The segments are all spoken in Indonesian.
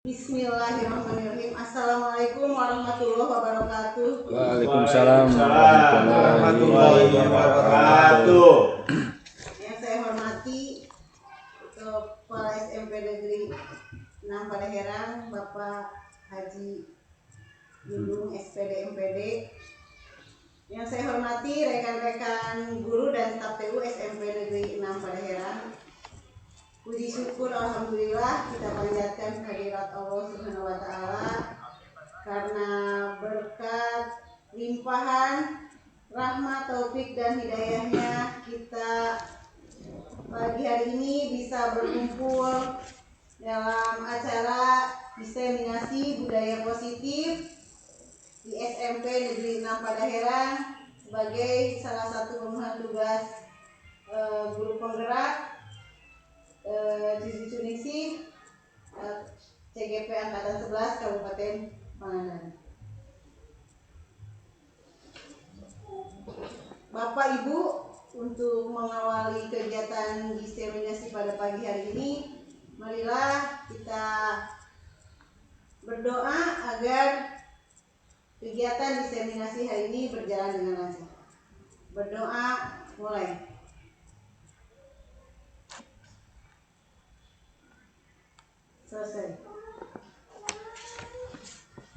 Bismillahirrahmanirrahim. Assalamualaikum warahmatullahi wabarakatuh. Waalaikumsalam warahmatullahi wabarakatuh. Yang saya hormati Kepala SMP Negeri 6 Padaherang, Bapak Haji Dudung SPD MPD. Yang saya hormati rekan-rekan guru dan staf TU SMP Negeri 6 Padaherang. Puji syukur alhamdulillah kita panjatkan kehadirat Allah Subhanahu wa taala karena berkat limpahan rahmat, taufik dan hidayahnya kita pagi hari ini bisa berkumpul dalam acara diseminasi budaya positif di SMP Negeri 6 Padaherang sebagai salah satu pemenuhan tugas guru penggerak Divisi Ningsi CGP Angkatan 11 Kabupaten Pangandaran. Bapak Ibu, untuk mengawali kegiatan diseminasi pada pagi hari ini, marilah kita berdoa agar kegiatan diseminasi hari ini berjalan dengan lancar. Berdoa mulai. Selesai.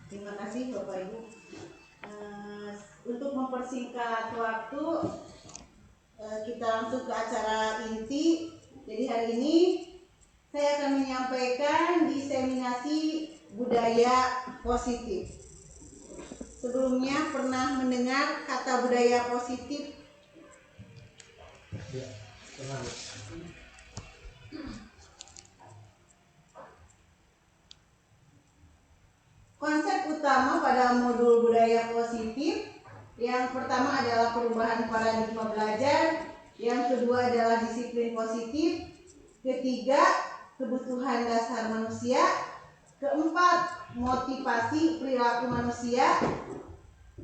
Terima kasih Bapak Ibu. Untuk mempersingkat waktu, kita langsung ke acara inti. Jadi hari ini saya akan menyampaikan diseminasi budaya positif. Sebelumnya pernah mendengar kata budaya positif? Ya, pernah. Konsep utama pada modul budaya positif yang pertama adalah perubahan paradigma belajar, yang kedua adalah disiplin positif, ketiga kebutuhan dasar manusia, keempat motivasi perilaku manusia,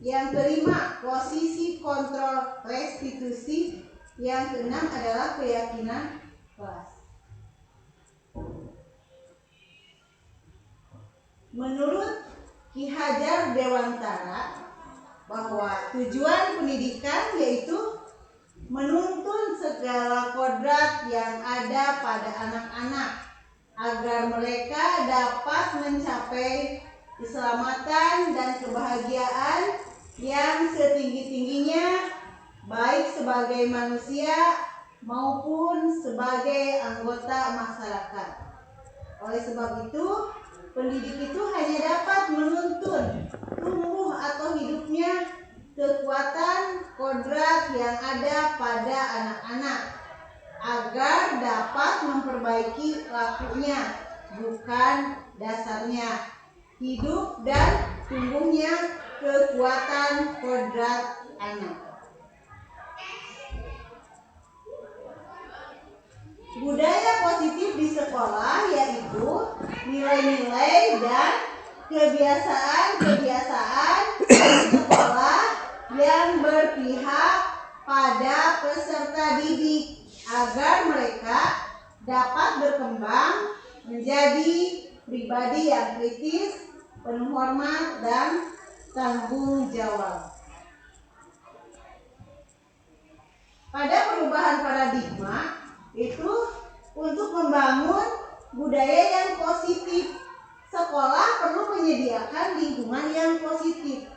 yang kelima posisi kontrol restitusi, yang keenam adalah keyakinan kelas. Menurut Ki Hajar Dewantara bahwa tujuan pendidikan yaitu menuntun segala kodrat yang ada pada anak-anak agar mereka dapat mencapai keselamatan dan kebahagiaan yang setinggi-tingginya baik sebagai manusia maupun sebagai anggota masyarakat. Oleh sebab itu, pendidik itu hanya dapat menuntun tumbuh atau hidupnya kekuatan kodrat yang ada pada anak-anak agar dapat memperbaiki lakunya, bukan dasarnya, hidup dan tumbuhnya kekuatan kodrat anak. Budaya positif di sekolah yaitu nilai-nilai dan kebiasaan-kebiasaan di sekolah yang berpihak pada peserta didik agar mereka dapat berkembang menjadi pribadi yang kritis, penuh hormat dan tanggung jawab. Pada perubahan paradigma itu untuk membangun budaya yang positif, sekolah perlu menyediakan lingkungan yang positif.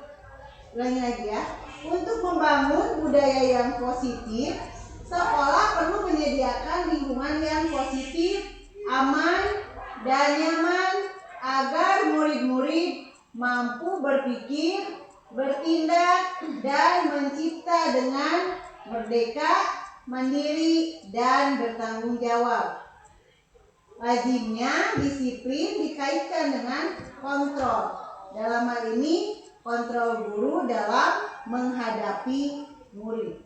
Ulangi lagi ya. Untuk membangun budaya yang positif, sekolah perlu menyediakan lingkungan yang positif, aman dan nyaman agar murid-murid mampu berpikir, bertindak dan mencipta dengan merdeka, mandiri dan bertanggung jawab. Lazimnya disiplin dikaitkan dengan kontrol. Dalam hal ini kontrol guru dalam menghadapi murid.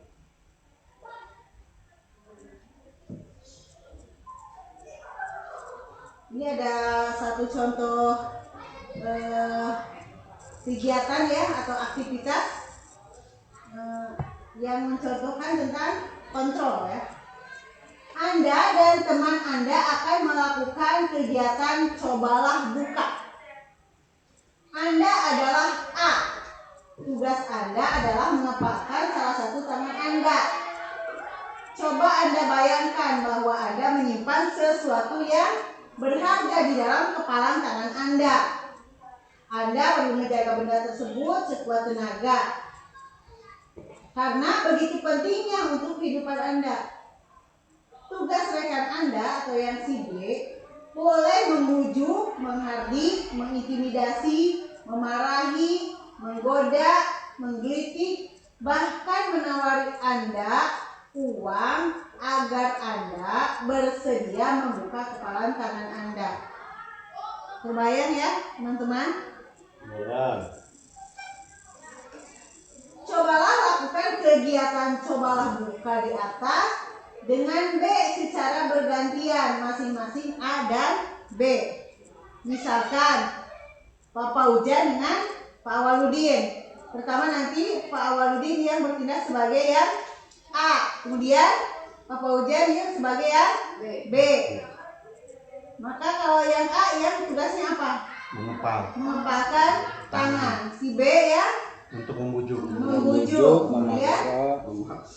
Ini ada satu contoh kegiatan ya atau aktivitas yang mencontohkan tentang kontrol ya. Anda dan teman Anda akan melakukan kegiatan cobalah buka. Anda adalah A. Tugas Anda adalah mengepalkan salah satu tangan Anda. Coba Anda bayangkan bahwa Anda menyimpan sesuatu yang berharga di dalam kepalan tangan Anda. Anda perlu menjaga benda tersebut sekuat tenaga. Karena begitu pentingnya untuk kehidupan Anda. Tugas rekan Anda atau yang si B boleh membujuk, menghardik, mengintimidasi, memarahi, menggoda, menggelitik, bahkan menawari Anda uang agar Anda bersedia membuka kepalan tangan Anda. Terbayang ya teman-teman? Cobalah lakukan kegiatan cobalah buka di atas dengan B secara bergantian, masing-masing A dan B. Misalkan Papa Ujan dengan Pak Awaludin. Pertama nanti Pak Awaludin yang bertindak sebagai yang A, kemudian Papa Ujan yang sebagai yang B. Maka kalau yang A yang tugasnya apa? Mengepalkan tangan. Si B ya untuk membujuk, kemudian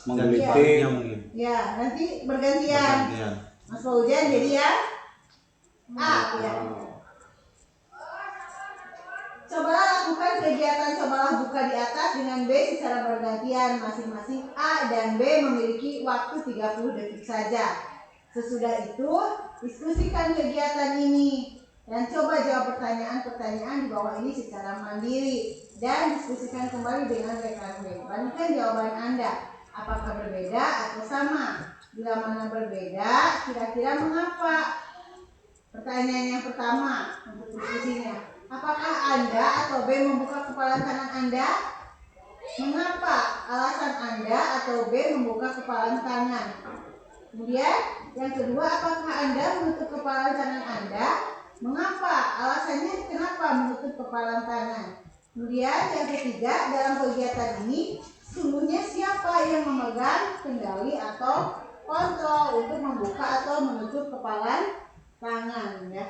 menggelitik. Ya, nanti bergantian. Mas Faujan jadi ya A ya. Cobalah lakukan kegiatan cobalah buka di atas dengan B secara bergantian, masing-masing A dan B memiliki waktu 30 detik saja. Sesudah itu, diskusikan kegiatan ini dan coba jawab pertanyaan-pertanyaan di bawah ini secara mandiri dan diskusikan kembali dengan rekan B. Bandingkan jawaban Anda, apakah berbeda atau sama? Bila mana berbeda, kira-kira mengapa? Pertanyaan yang pertama untuk diskusinya, apakah Anda atau B membuka kepalan tangan Anda? Mengapa alasan Anda atau B membuka kepalan tangan? Kemudian yang kedua, apakah Anda menutup kepalan tangan Anda? Mengapa? Alasannya kenapa menutup kepalan tangan? Kemudian yang ketiga, dalam kegiatan ini sesungguhnya siapa yang memegang kendali atau kontrol untuk membuka atau menutup kepalan tangan ya?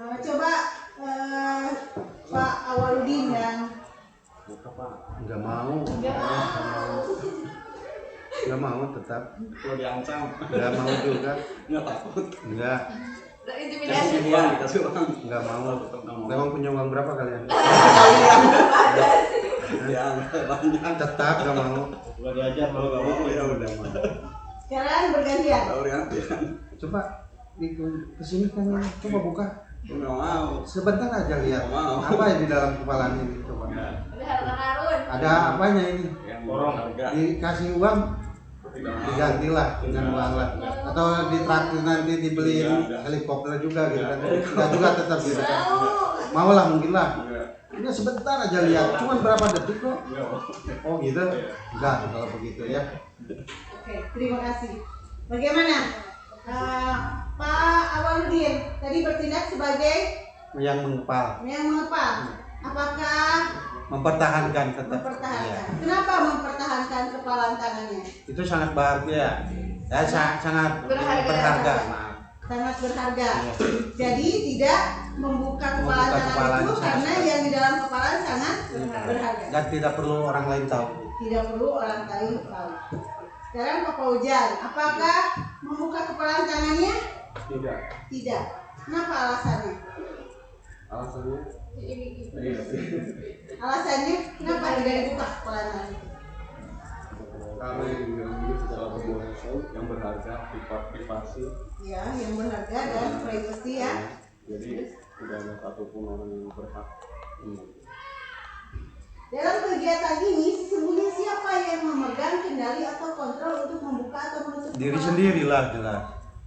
Coba Pak Awaludin yang nggak mau tetap kalau diancam nggak mau juga nggak takut nggak dikasih uang nggak mau. Memang punya uang berapa kalian? ya banyak Tetap nggak mau. udah diajar kalau nggak mau ya udah sekarang bergantian. Coba kesini kan, coba buka nggak mau sebentar aja, lihat apa yang di dalam kepala ini. Coba ada apanya ini? yang borong harga Dikasih uang digantilah dengan uang lah, atau ditraktir nanti dibeliin helikopter juga gitu kan? Enggak juga, tetap gitu kan? Mau lah, mungkin lah. Ini sebentar aja, lihat cuman berapa detik kok. Oh gitu? Enggak kalau begitu ya. Oke, terima kasih. Bagaimana Pak Awaludin tadi bertindak sebagai yang mengepal, apakah mempertahankan tetap. mempertahankan? Iya. Kenapa mempertahankan kepalan tangannya? Itu sangat bahagia ya, sangat berharga. Maaf. Sangat berharga. Iya. Jadi tidak membuka kepalan Membuka tangan kepalan itu sangat karena berharga. yang di dalam kepala sangat berharga. Dan tidak perlu orang lain tahu. Tidak perlu orang lain tahu. Sekarang Pak Faujan, apakah membuka kepalan tangannya? tidak Tidak. Kenapa alasannya? alasannya Alasannya kenapa tidak dibuka kepalan tangannya? karena yang dibilang ini secara berbohong yang berharga privasi Ya, yang berharga dan privacy ya. jadi tidak ada satupun orang yang berhak Dalam kegiatan ini sesungguhnya siapa yang memegang kendali atau kontrol untuk membuka atau menutup Diri kepalan? sendirilah jelas.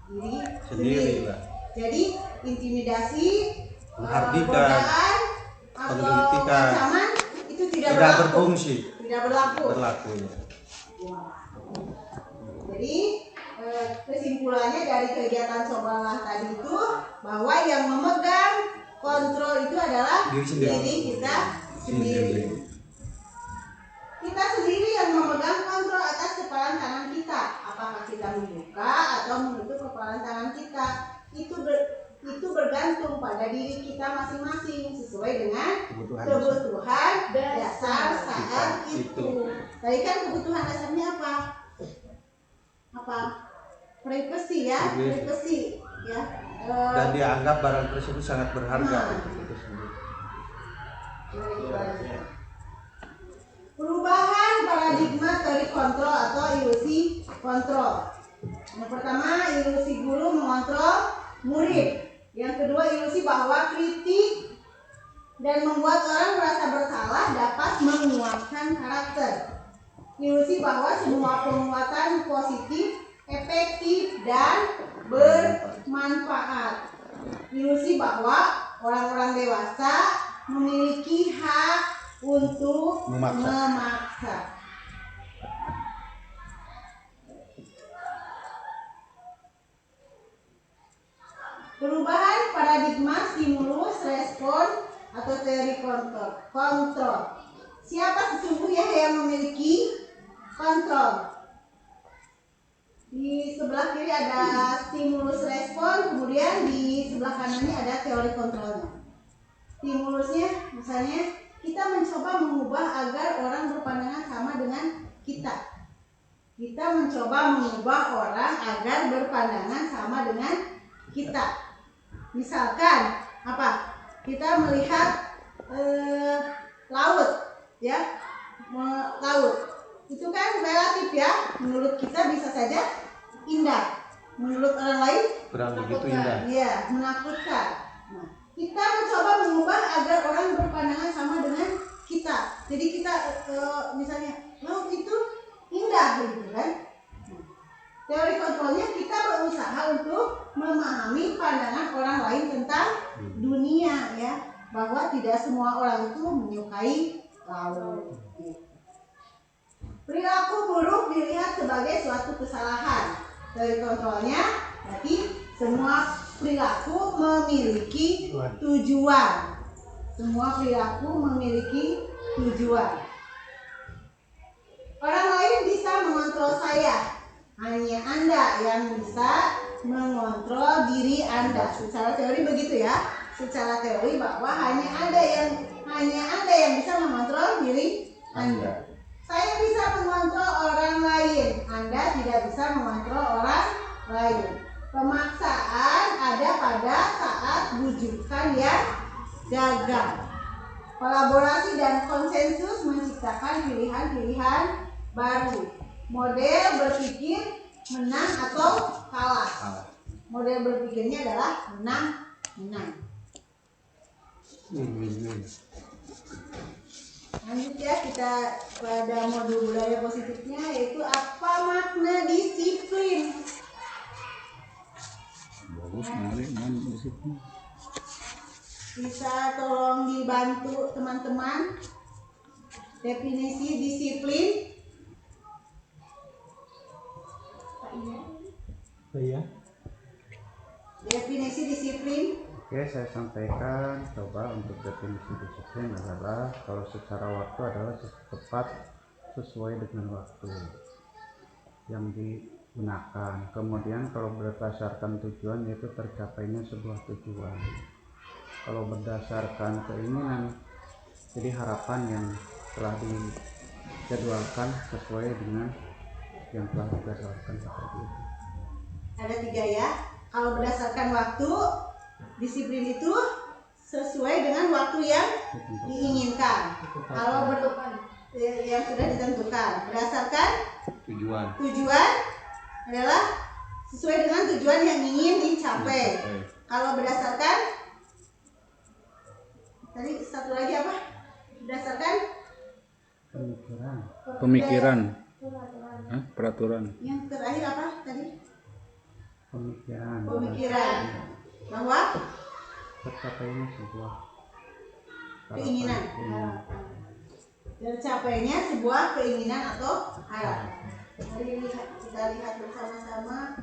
Diri Sendirilah. Jadi intimidasi, Menghardikan, godaan, atau penggelitikan ancaman itu tidak Tidak berlaku. berfungsi. Tidak berlaku. Ya. Jadi kesimpulannya dari kegiatan cobalah tadi itu bahwa yang memegang kontrol itu adalah Diri sendiri. diri kita sendiri. Kita sendiri yang memegang kontrol atas kepalan tangan kita. Apakah kita membuka kita masing-masing sesuai dengan Kebutuhan. kebutuhan dasar saat itu. Tadi kan kebutuhan dasarnya apa? Apa? Privasi ya, privasi ya. Dan dianggap barang tersebut sangat berharga. Perubahan paradigma teori kontrol atau ilusi kontrol. Yang pertama, ilusi guru mengontrol murid. Yang kedua, ilusi bahwa kritik dan membuat orang merasa bersalah dapat menguatkan karakter. Ilusi bahwa semua penguatan positif, efektif, dan bermanfaat. Ilusi bahwa orang-orang dewasa memiliki hak untuk memaksa. Perubahan paradigma stimulus respon atau teori kontrol. Siapa sesungguhnya yang memiliki kontrol? Di sebelah kiri ada stimulus respon, kemudian di sebelah kanannya ada teori kontrolnya. Stimulusnya misalnya kita mencoba mengubah agar orang berpandangan sama dengan kita. Kita mencoba mengubah orang agar berpandangan sama dengan kita. Misalkan apa? Kita melihat laut, ya, laut. Itu kan relatif ya. Menurut kita bisa saja indah. Menurut orang lain Kurang begitu indah. Iya, menakutkan. Nah, kita mencoba mengubah agar orang berpandangan sama dengan kita. Jadi kita misalnya laut itu indah gitu kan. Teori kontrolnya kita berusaha untuk memahami pandangan orang lain tentang dunia ya, bahwa tidak semua orang itu menyukai laut. Perilaku buruk dilihat sebagai suatu kesalahan. Teori kontrolnya berarti semua perilaku memiliki tujuan. Semua perilaku memiliki tujuan. Orang lain bisa mengontrol saya. Hanya Anda yang bisa mengontrol diri Anda. Secara teori begitu ya. Secara teori bahwa hanya Anda yang bisa mengontrol diri Anda. Saya bisa mengontrol orang lain. Anda tidak bisa mengontrol orang lain. Pemaksaan ada pada saat bujukan yang gagal. Kolaborasi dan konsensus menciptakan pilihan-pilihan baru. Model berpikir menang atau kalah. Model berpikirnya adalah menang. Lanjut ya, kita pada modul budaya positifnya, yaitu apa makna disiplin. Bagus sekali disiplin. Bisa tolong dibantu teman-teman definisi disiplin. Iya. Definisi disiplin. Oke, saya sampaikan coba untuk definisi disiplin adalah kalau secara waktu adalah tepat sesuai dengan waktu yang digunakan. Kemudian kalau berdasarkan tujuan yaitu tercapainya sebuah tujuan. Kalau berdasarkan keinginan jadi harapan yang telah dijadwalkan sesuai dengan yang telah dijadwalkan seperti itu. Ada 3 ya. Kalau berdasarkan waktu, disiplin itu sesuai dengan waktu yang diinginkan. Kalau yang sudah ditentukan, berdasarkan tujuan adalah sesuai dengan tujuan yang ingin dicapai. Kalau berdasarkan tadi satu lagi apa? Berdasarkan Pemikiran. Peraturan. Yang terakhir apa tadi? Pemikiran. Bahwa Tercapainya sebuah keinginan. Tercapainya sebuah keinginan atau harapan. Mari kita lihat bersama-sama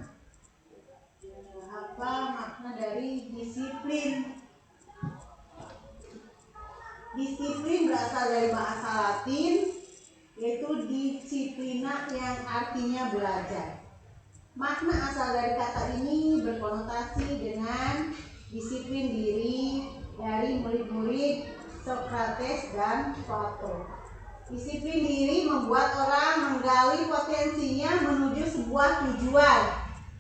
apa makna dari disiplin. Disiplin berasal dari bahasa Latin, yaitu disiplina yang artinya belajar. Makna asal dari kata ini berkonotasi dengan disiplin diri dari murid-murid Socrates dan Plato. Disiplin diri membuat orang menggali potensinya menuju sebuah tujuan,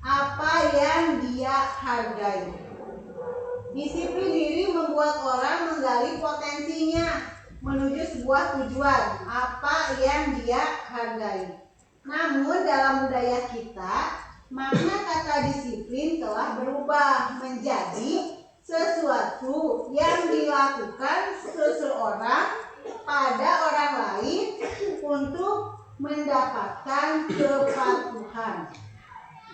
apa yang dia hargai. Disiplin diri membuat orang menggali potensinya menuju sebuah tujuan, apa yang dia hargai. Namun dalam budaya kita, makna kata disiplin telah berubah menjadi sesuatu yang dilakukan seseorang pada orang lain untuk mendapatkan kepatuhan.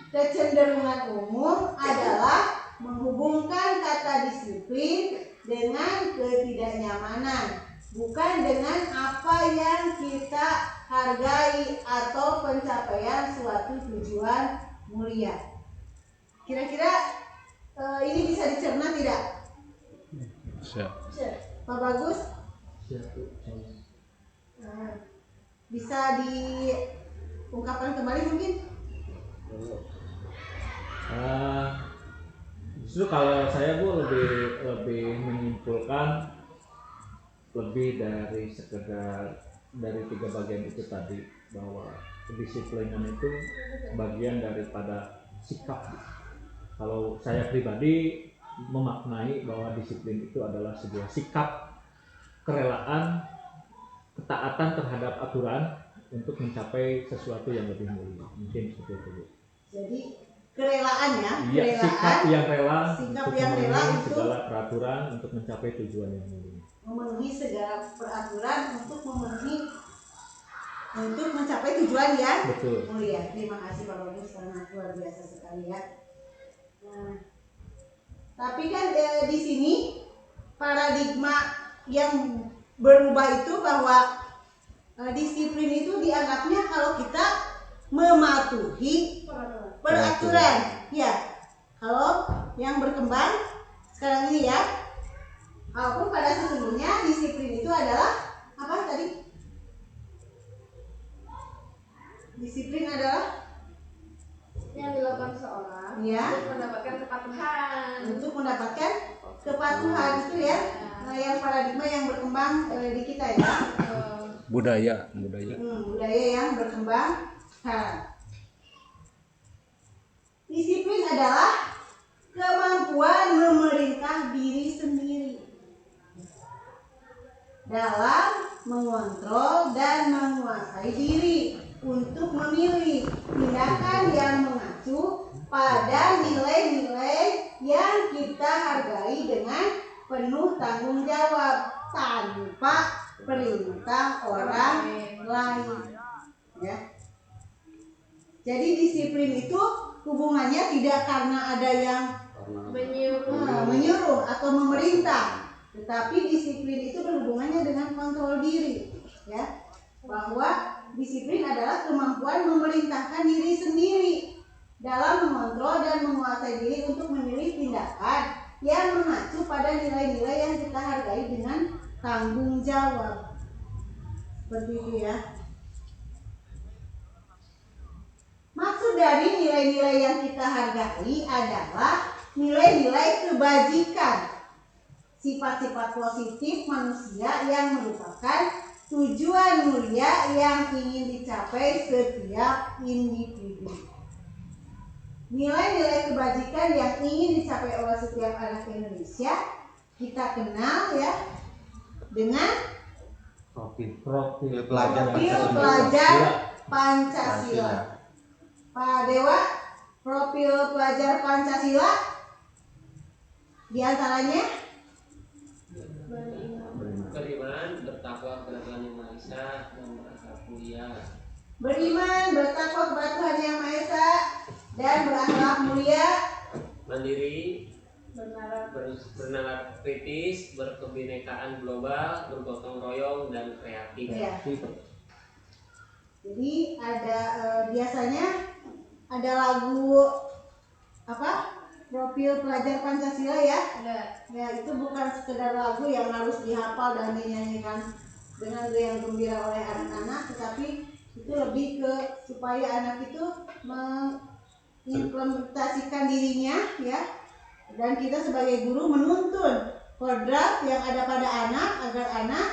Kecenderungan umum adalah menghubungkan kata disiplin dengan ketidaknyamanan, bukan dengan apa yang kita hargai atau pencapaian suatu tujuan mulia. Kira-kira ini bisa dicerna tidak? Siap. Pak Bagus? Bisa diungkapkan kembali mungkin? Justru kalau saya lebih menyimpulkan lebih dari sekedar dari 3 bagian itu tadi, bahwa kedisiplinan itu bagian daripada sikap. Kalau saya pribadi memaknai bahwa disiplin itu adalah sebuah sikap, kerelaan, ketaatan terhadap aturan untuk mencapai sesuatu yang lebih mulia. Mungkin seperti itu. Jadi kerelaan ya, Iya, sikap yang rela sikap untuk yang rela memenuhi itu segala peraturan untuk mencapai tujuan yang mulia. memenuhi segala peraturan untuk mencapai tujuan yang Betul. mulia. Terima kasih Pak Bagus, sangat luar biasa sekali ya. Nah, tapi kan di sini paradigma yang berubah itu bahwa disiplin itu dianggapnya kalau kita mematuhi peraturan. Ya, kalau yang berkembang sekarang ini ya, walaupun pada sesungguhnya disiplin itu adalah apa tadi? Disiplin adalah yang dilakukan seorang ya, untuk mendapatkan kepatuhan. untuk mendapatkan kepatuhan itu ya, yang paradigma yang berkembang di kita ya. Budaya. Budaya yang berkembang sekarang. Disiplin adalah kemampuan memerintah diri sendiri dalam mengontrol dan menguasai diri untuk memilih tindakan yang mengacu pada nilai-nilai yang kita hargai dengan penuh tanggung jawab tanpa perintah orang lain. Ya. Jadi disiplin itu hubungannya tidak karena ada yang menyuruh atau memerintah, tetapi disiplin itu berhubungannya dengan kontrol diri, ya. Bahwa disiplin adalah kemampuan memerintahkan diri sendiri dalam mengontrol dan menguasai diri untuk memilih tindakan yang mengacu pada nilai-nilai yang kita hargai dengan tanggung jawab. Seperti itu ya. Maksud dari nilai-nilai yang kita hargai adalah nilai-nilai kebajikan, sifat-sifat positif manusia yang merupakan tujuan mulia yang ingin dicapai setiap individu. Nilai-nilai kebajikan yang ingin dicapai oleh setiap anak Indonesia kita kenal ya dengan Profil pelajar Pancasila. Pak Dewa, profil pelajar Pancasila diantaranya beriman, bertakwa kepada Tuhan Yang Maha Esa, dan berakhlak mulia. beriman, bertakwa kepada Tuhan Yang Maha Esa, dan berakhlak mulia, Mandiri, bernalar kritis, berkebinekaan global, bergotong royong, dan kreatif. ya. Jadi ada biasanya ada lagu apa? Profil pelajar Pancasila ya. Ya, itu bukan sekedar lagu yang harus dihafal dan dinyanyikan dengan riang gembira oleh anak-anak, tetapi itu lebih ke supaya anak itu mengimplementasikan dirinya ya. Dan kita sebagai guru menuntun kodrat yang ada pada anak agar anak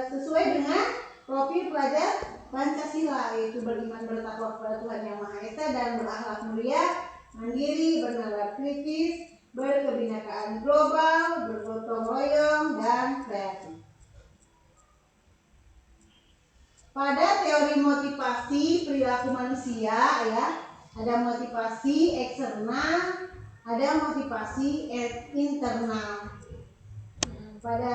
sesuai dengan profil pelajar Pancasila, yaitu beriman bertakwa kepada Tuhan Yang Maha Esa dan berakhlak mulia, mandiri, bernalar kritis, berkebinekaan global, bergotong royong, dan kreatif. Pada teori motivasi perilaku manusia ya, ada motivasi eksternal, ada motivasi internal. Pada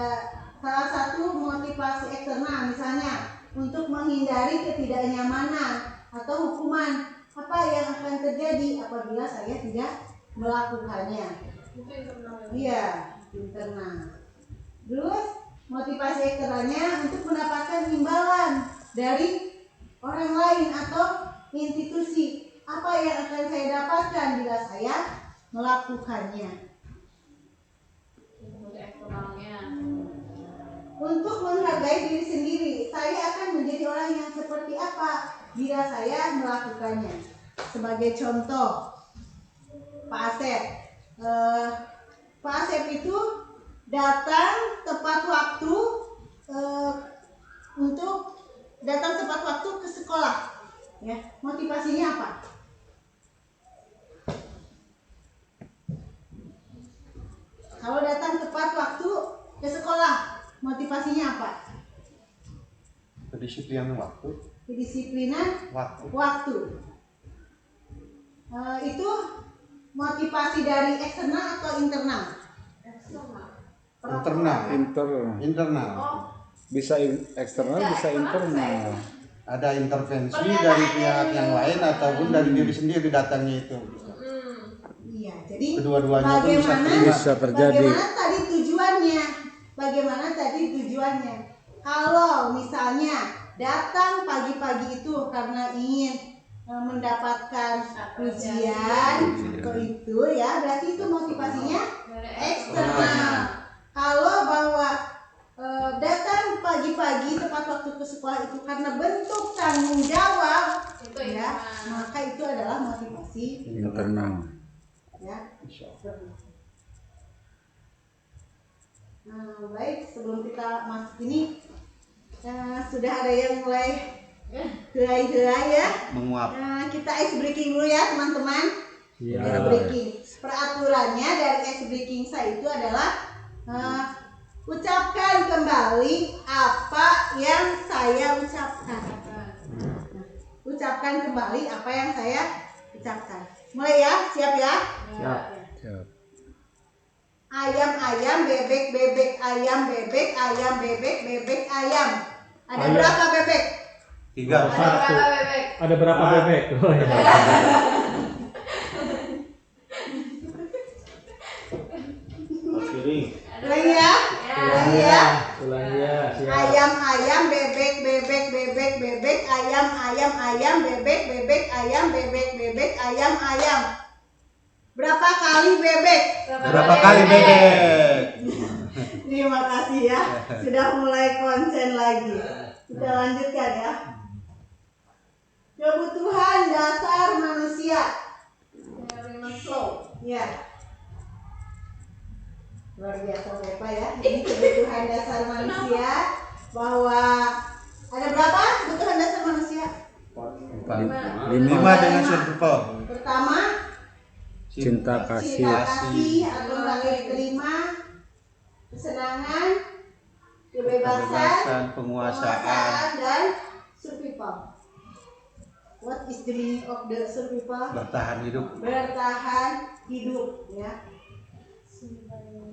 salah satu motivasi eksternal misalnya untuk menghindari ketidaknyamanan atau hukuman, apa yang akan terjadi apabila saya tidak melakukannya? Itu internal. Iya, internal. Terus motivasi eksternalnya untuk mendapatkan imbalan dari orang lain atau institusi. Apa yang akan saya dapatkan bila saya melakukannya? Itu eksternalnya. Untuk menghargai diri sendiri, saya akan menjadi orang yang seperti apa bila saya melakukannya. Sebagai contoh, Pak Asep. Pak Asep itu datang tepat waktu untuk datang tepat waktu ke sekolah. Ya, motivasinya apa? Kalau datang tepat waktu ke sekolah, motivasinya apa? Kedisiplinan waktu. Kedisiplinan Waktu. waktu. Itu motivasi dari eksternal atau internal? Eksternal. Internal. Bisa eksternal, bisa internal. Ada intervensi dari pihak yang lain ataupun dari diri sendiri datangnya itu. Iya, jadi Kedua-duanya pun Bisa terjadi. Bagaimana tadi tujuannya? Kalau misalnya datang pagi-pagi itu karena ingin mendapatkan ujian itu ya, berarti itu motivasinya eksternal. Kalau bahwa datang pagi-pagi tepat waktu ke sekolah itu karena bentuk tanggung jawab, Itu ya, internal. maka itu adalah motivasi Internal. ya. Baik, sebelum kita masuk ini sudah ada yang mulai helai-helai ya. menguap. Kita ice breaking dulu ya teman-teman. Iya. Ice breaking. Peraturannya dari ice breaking saya itu adalah ucapkan kembali apa yang saya ucapkan. Ucapkan kembali apa yang saya ucapkan. Mulai ya, siap ya? Siap. Ayam ayam bebek bebek ayam bebek ayam bebek bebek ayam. Ada Ayam. berapa bebek? 3. Satu. Berapa bebek? Ada berapa bebek? Oh, ya. Ulangi ya. Ulangi ya. Ulangi ya. Siap. Ayam ayam bebek bebek bebek bebek ayam ayam ayam bebek bebek ayam bebek bebek ayam ayam. Berapa kali bebek? Berapa kali bebek? Terima kasih ya. Sudah mulai konsen lagi. Kita lanjutkan ya. Kebutuhan dasar manusia. Dari Maslow. Ya. Luar biasa Bapak ya. Ini kebutuhan dasar manusia, bahwa ada berapa kebutuhan dasar manusia? 5 dengan survival. Pertama, Cinta kasih. cinta kasih atau melalui kelima, kesenangan, kebebasan, Penguasaan, dan survival. What is the meaning of the survival? bertahan hidup. Bertahan hidup ya.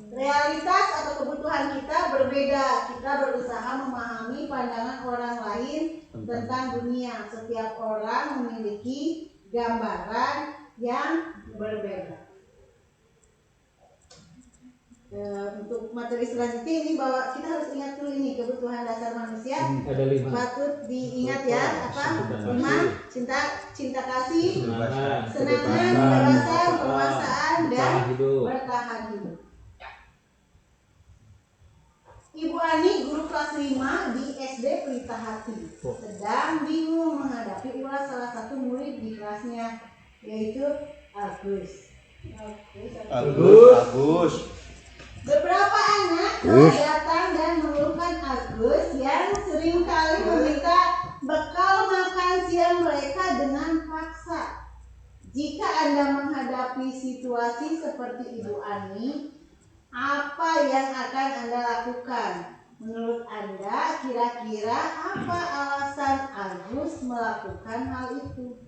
Realitas atau kebutuhan kita berbeda. Kita berusaha memahami pandangan orang lain tentang dunia. Setiap orang memiliki gambaran yang berbeda. Untuk materi selanjutnya ini bahwa kita harus ingat dulu ini kebutuhan dasar manusia. Ada 5. Patut diingat ya, apa? 5, cinta kasih, Kesenangan, kesenangan, kebebasan, penguasaan, dan bertahan hidup. bertahan hidup. Ibu Ani, guru kelas 5 di SD Pelita Hati, sedang bingung menghadapi ulas salah satu murid di kelasnya, yaitu Agus. Agus. Beberapa anak telah datang dan mengeluhkan Agus yang seringkali meminta bekal makan siang mereka dengan paksa. Jika Anda menghadapi situasi seperti Ibu Ani, apa yang akan Anda lakukan? Menurut Anda, kira-kira apa alasan Agus melakukan hal itu?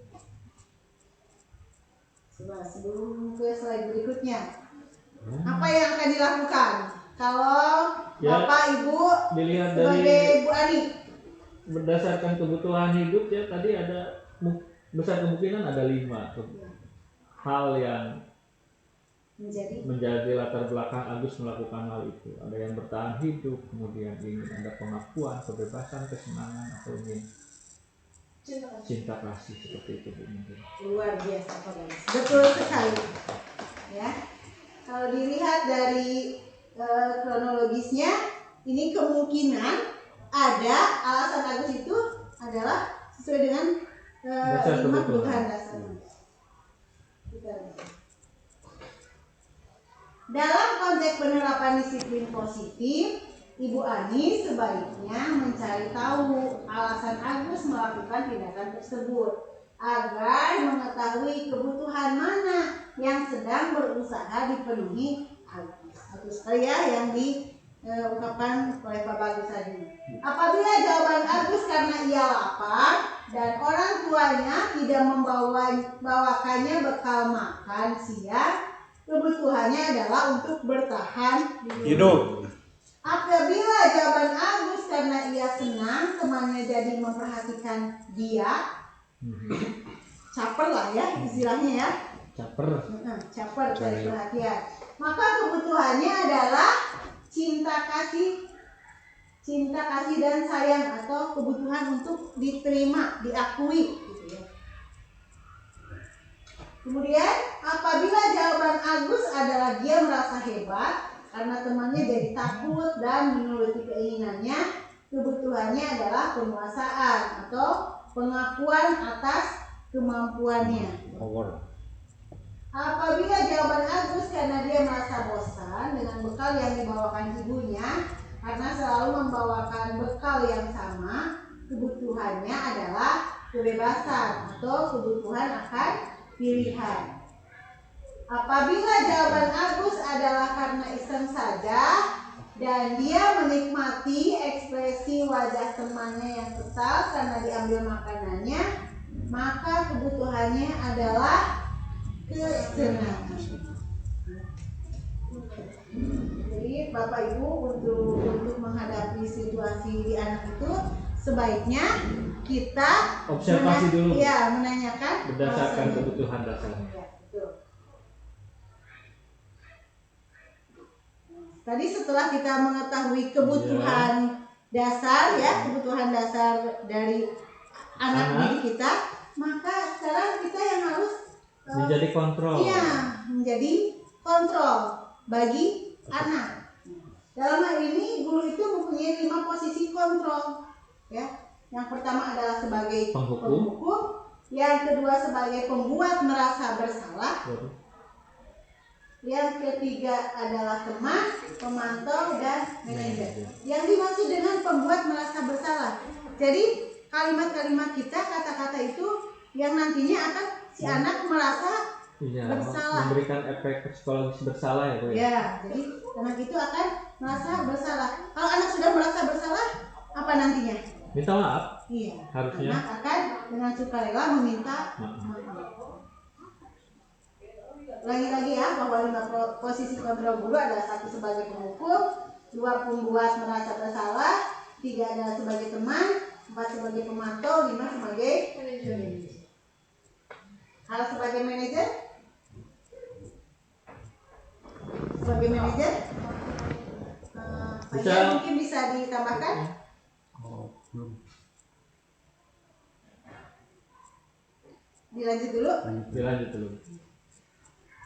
Sebelum ke slide berikutnya. Apa yang akan dilakukan kalau Ya, Bapak Ibu dilihat sebagai dari Bu Ani? berdasarkan kebutuhan hidup ya tadi ada besar kemungkinan ada 5 hal yang menjadi latar belakang Agus melakukan hal itu. Ada yang bertahan hidup, kemudian ingin ada pengakuan, kebebasan, kesenangan, atau ingin cinta kasih seperti itu Bu mungkin. Luar biasa Pak Galis. Betul sekali. Ya. Kalau dilihat dari kronologisnya, ini kemungkinan ada alasan Agus itu adalah sesuai dengan Dasar 5 kebutuhan. kebutuhan dasar. Kita lihat. Dalam konteks penerapan disiplin positif, Ibu Ani sebaiknya mencari tahu alasan Agus melakukan tindakan tersebut agar mengetahui kebutuhan mana yang sedang berusaha dipenuhi Agus. Itu sekali ya yang diungkapkan oleh Pak Bagus tadi. Apabila jawaban Agus karena ia lapar dan orang tuanya tidak membawakannya bekal makan siang, kebutuhannya adalah untuk bertahan hidup. Apabila jawaban Agus karena ia senang temannya jadi memperhatikan dia, caper lah ya istilahnya ya, caper dari perhatian, maka kebutuhannya adalah cinta kasih dan sayang atau kebutuhan untuk diterima, diakui gitu ya. Kemudian apabila jawaban Agus adalah dia merasa hebat karena temannya jadi takut dan menuruti keinginannya, kebutuhannya adalah penguasaan atau pengakuan atas kemampuannya. Apabila jawaban Agus karena dia merasa bosan dengan bekal yang dibawakan ibunya karena selalu membawakan bekal yang sama, kebutuhannya adalah kebebasan atau kebutuhan akan pilihan. Apabila jawaban Agus adalah karena iseng saja dan dia menikmati ekspresi wajah temannya yang kesal karena diambil makanannya, maka kebutuhannya adalah kesenangan. Jadi Bapak Ibu untuk menghadapi situasi di anak itu sebaiknya kita observasi dulu. Ya, menanyakan Berdasarkan kebutuhan dasarnya. Ya, betul. Tadi setelah kita mengetahui kebutuhan dasar ya, kebutuhan dasar dari anak didik kita, maka sekarang kita yang harus menjadi kontrol. Iya, menjadi kontrol bagi anak. Dalam hal ini guru itu mempunyai 5 posisi kontrol ya. Yang pertama adalah sebagai penghukum, yang kedua sebagai pembuat merasa bersalah, yang ketiga adalah teman, pemantau, dan manajer. Yang dimaksud dengan pembuat merasa bersalah, jadi kalimat-kalimat kita, kata-kata itu yang nantinya akan si anak merasa bersalah, memberikan efek psikologis bersalah ya Bu ya. Ya, jadi anak itu akan merasa bersalah. Kalau anak sudah merasa bersalah, apa nantinya? Minta maaf. Iya. Harusnya. Anak akan dengan sukarela meminta maaf. Lagi-lagi ya, bahwa 5 posisi kontrol guru adalah 1 sebagai penghukum, 2 pembuat merasa bersalah, 3 adalah sebagai teman, 4 sebagai pemantau, 5 sebagai manajer. Hal sebagai manajer? Sebagai manajer? Mungkin bisa ditambahkan? Dilanjut dulu.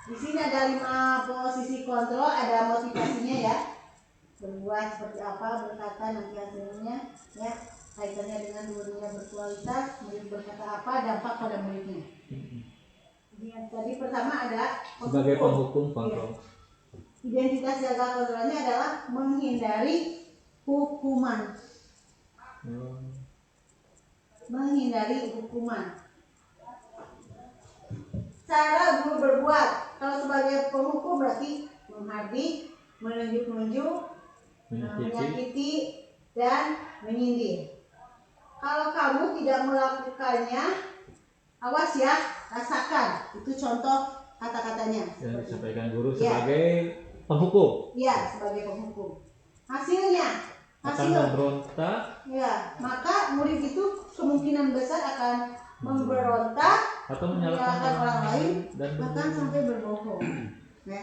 Di sini ada 5 posisi kontrol, ada motivasinya ya. Berbuat seperti apa, berkata nanti hasilnya ya. Kaitannya dengan muridnya berkualitas, murid berkata apa, dampak pada muridnya. Jadi pertama ada sebagai penghukum kontrol. identitas gagal kontrolnya adalah menghindari hukuman. Menghindari hukuman. Cara guru berbuat, kalau sebagai penghukum berarti menghardik, menunjuk-nunjuk, menyakiti, dan menyindir. Kalau kamu tidak melakukannya, awas ya, rasakan. Itu contoh kata-katanya. Yang disampaikan guru sebagai penghukum. Iya, sebagai penghukum. Hasilnya, Akan memberontak ya, maka murid itu kemungkinan besar akan memberontak, atau menyalahkan orang lain, dan bahkan sampai berbohong. Nah,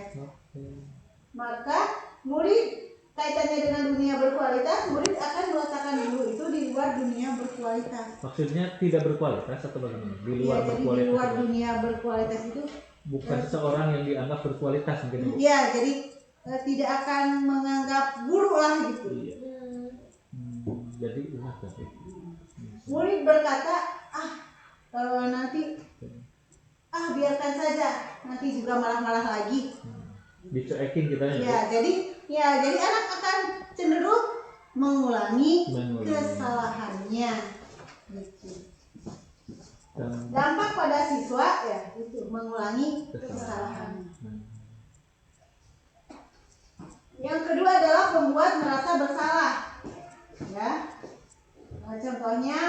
maka murid kaitannya dengan dunia berkualitas, murid akan meletakkan guru itu di luar dunia berkualitas. Maksudnya tidak berkualitas atau bagaimana? Di luar Ya, jadi berkualitas. di luar dunia berkualitas itu Bukan seseorang yang dianggap berkualitas mungkin. Bu. ya, jadi tidak akan menganggap guru lah gitu. Iya. Jadi berarti. Murid berkata, nanti biarkan saja, nanti juga malah-malah lagi. Dicuekin kita Ya, jadi anak akan cenderung mengulangi kesalahannya. Gitu. Dampak pada siswa ya itu mengulangi kesalahannya. Yang kedua adalah membuat merasa bersalah. Ya. Contohnya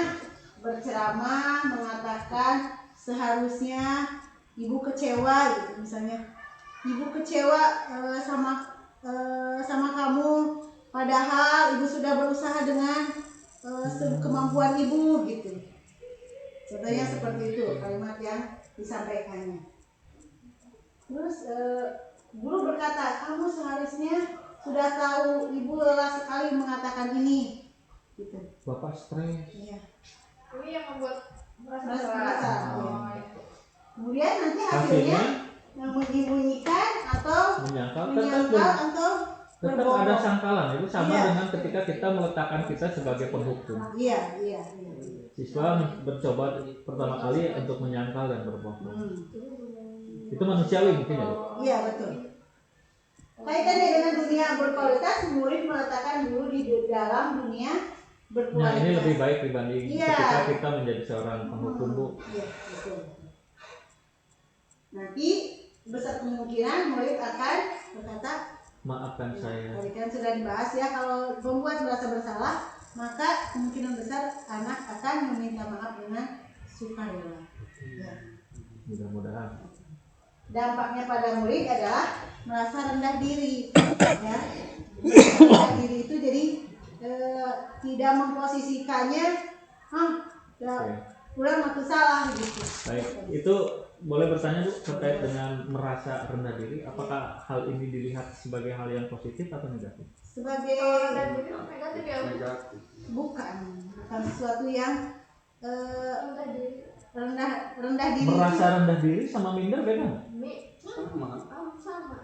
berceramah mengatakan seharusnya ibu kecewa gitu misalnya. Ibu kecewa sama kamu, padahal ibu sudah berusaha dengan kemampuan ibu gitu. Contohnya seperti itu kalimat yang disampaikannya. Terus guru berkata, kamu seharusnya sudah tahu ibu lelah sekali mengatakan ini. Gitu. Bapak stres. Iya. Ini yang membuat merasa Merasa. Ya. Kemudian nanti hasilnya yang menyembunyikan atau menyangkal atau tetap berbohong. ada sangkalan. Itu sama Iya. dengan ketika kita meletakkan kita sebagai penghukum. Iya. Siswa mencoba pertama kali untuk menyangkal dan berbohong. Itu manusiawi mungkin ya, Bu? Iya, betul. Kaitannya dengan dunia berkualitas, murid meletakkan guru di dalam dunia berkualitas. Nah, ini lebih baik dibanding Iya. ketika kita menjadi seorang penghukum, Bu. Iya, betul. Nanti besar kemungkinan murid akan berkata, Maafkan saya. tadi kan sudah dibahas ya, kalau membuat merasa bersalah, maka kemungkinan besar anak akan meminta maaf dengan sukarela. Ya. Mudah-mudahan. Dampaknya pada murid adalah merasa rendah diri, ya. Rendah diri itu jadi tidak memposisikannya, kurang atau salah gitu. Baik, itu boleh bertanya, Bu, terkait dengan merasa rendah diri, apakah hal ini dilihat sebagai hal yang positif atau negatif? Sebagai dan jadi negatif ya. bukan sesuatu yang rendah diri. Merasa rendah diri sama minder beda nggak? Sama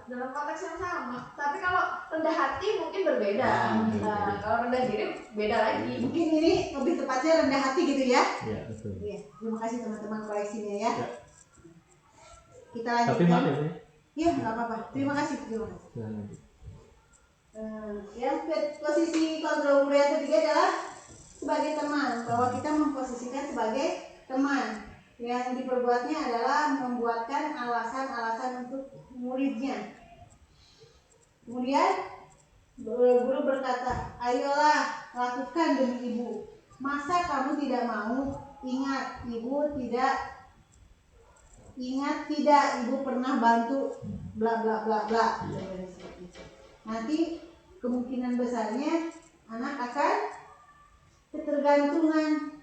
dalam konteks yang sama, tapi kalau rendah hati mungkin berbeda. Nah, kalau rendah diri beda lagi. Mungkin ini lebih tepatnya rendah hati gitu ya. Iya, betul. Iya, terima kasih teman-teman koleksinya ya. Ya. Kita lanjutkan. Tapi maaf ya, Bu. Iya, nggak apa-apa. Terima kasih. Silahkan lanjut. Yang posisi kontrol guru yang ketiga adalah sebagai teman, bahwa kita memposisikan sebagai teman. Yang diperbuatnya adalah membuatkan alasan-alasan untuk muridnya. Kemudian guru berkata, ayolah lakukan demi ibu. Masa kamu tidak mau? Ingat tidak ibu pernah bantu bla bla bla bla. Nanti kemungkinan besarnya anak akan ketergantungan.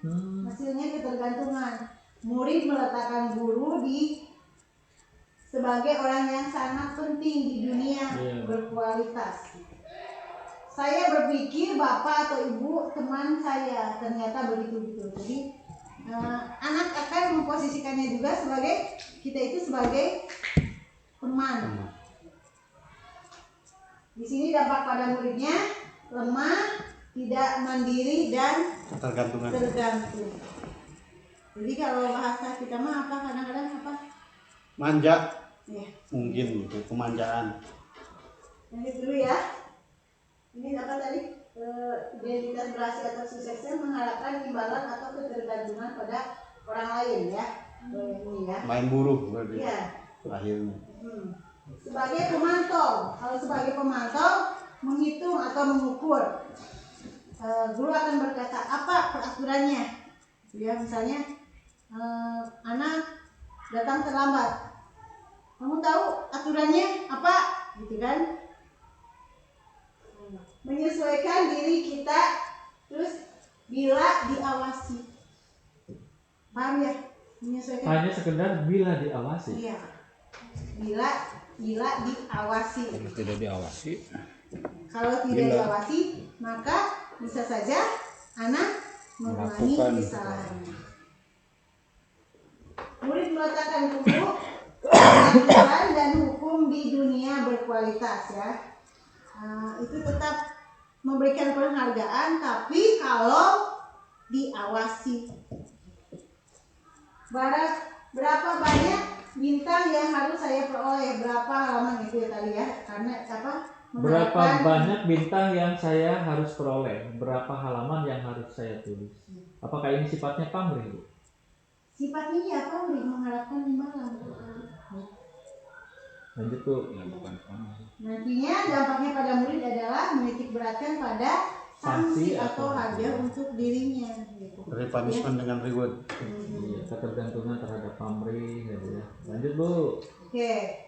Hasilnya ketergantungan. Murid meletakkan guru sebagai orang yang sangat penting di dunia berkualitas. Saya berpikir bapak atau ibu teman saya, ternyata begitu. Jadi anak akan memposisikannya juga sebagai kita itu sebagai teman. Di sini dampak pada muridnya lemah, tidak mandiri dan tergantung. Jadi kalau bahasa kita mah apa kadang-kadang apa? Manja. Ya. Mungkin gitu, kemanjaan. Lanjut dulu ya. Ini apa tadi? Identitas berhasil atau suksesnya mengharapkan imbalan atau ketergantungan pada orang lain ya. Ini ya. Main buruh berarti. Iya. Akhirnya. Sebagai pemantau, kalau sebagai pemantau menghitung atau mengukur, guru akan berkata apa peraturannya, ya misalnya anak datang terlambat, kamu tahu aturannya apa, gitu kan? Menyesuaikan diri kita, terus bila diawasi, paham ya? Menyesuaikan. Hanya sekedar bila diawasi. Iya. Bila diawasi. Kalau tidak diawasi, Kalau tidak diawasi, maka bisa saja anak mengulangi Melakukan kesalahannya. Murid meletakkan buku aturan dan hukum di dunia berkualitas ya. Itu tetap memberikan penghargaan, tapi kalau diawasi. Berapa banyak bintang yang harus saya peroleh, berapa halaman itu ya tadi ya, karena apa? Berapa banyak bintang yang saya harus peroleh, berapa halaman yang harus saya tulis. Apakah ini sifatnya pamrih, Bu? Sifatnya ya pamrih, mengharapkan imbalan. Lanjut, Bu. Nantinya dampaknya pada murid adalah menitik beratkan pada sanksi atau hadiah untuk dirinya. Gitu. Dari punishment dengan reward. Iya, ketergantungan terhadap pamrih, gitu ya. Lanjut, Bu. Oke.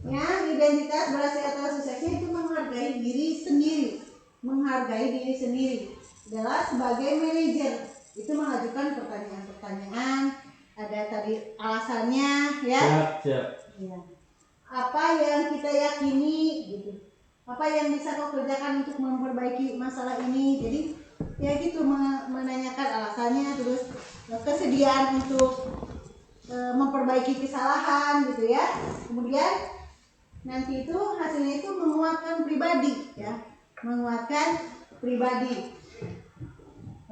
Yang identitas berhasil atau suksesnya itu menghargai diri sendiri. Menghargai diri sendiri adalah sebagai manajer itu mengajukan pertanyaan-pertanyaan, ada tadi alasannya ya. Siap. Ya. Apa yang kita yakini gitu. Apa yang bisa kau kerjakan untuk memperbaiki masalah ini. Jadi ya gitu menanyakan alasannya, terus kesediaan untuk memperbaiki kesalahan gitu ya. Kemudian nanti itu hasilnya itu menguatkan pribadi ya, menguatkan pribadi.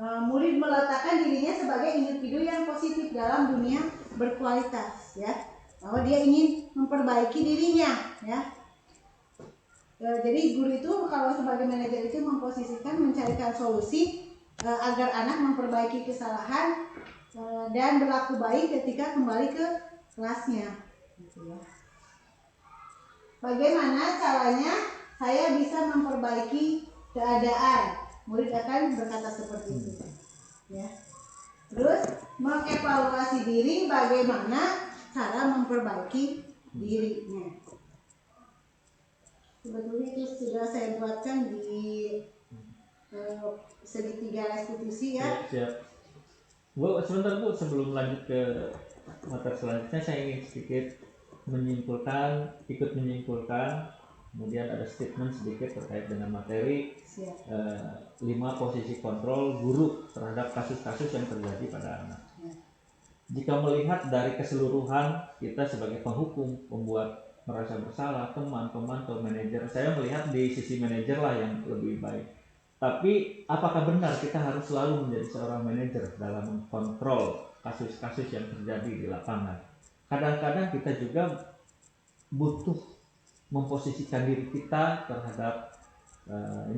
Murid meletakkan dirinya sebagai individu yang positif dalam dunia berkualitas ya, bahwa dia ingin memperbaiki dirinya ya. Jadi guru itu kalau sebagai manajer itu memposisikan mencarikan solusi agar anak memperbaiki kesalahan dan berlaku baik ketika kembali ke kelasnya gitu ya. Bagaimana caranya saya bisa memperbaiki keadaan? Murid akan berkata seperti itu. Ya. Terus mengevaluasi diri, bagaimana cara memperbaiki dirinya. Sebetulnya itu sudah saya buatkan di segitiga restitusi ya. Siap. Bu, sebentar Bu, sebelum lanjut ke materi selanjutnya saya ingin sedikit ikut menyimpulkan, kemudian ada statement sedikit terkait dengan materi 5 posisi kontrol guru terhadap kasus-kasus yang terjadi pada anak. Jika melihat dari keseluruhan kita sebagai penghukum, pembuat merasa bersalah, teman, pemantau, manajer, saya melihat di sisi manajer lah yang lebih baik. Tapi apakah benar kita harus selalu menjadi seorang manajer dalam mengkontrol kasus-kasus yang terjadi di lapangan? Kadang-kadang kita juga butuh memposisikan diri kita terhadap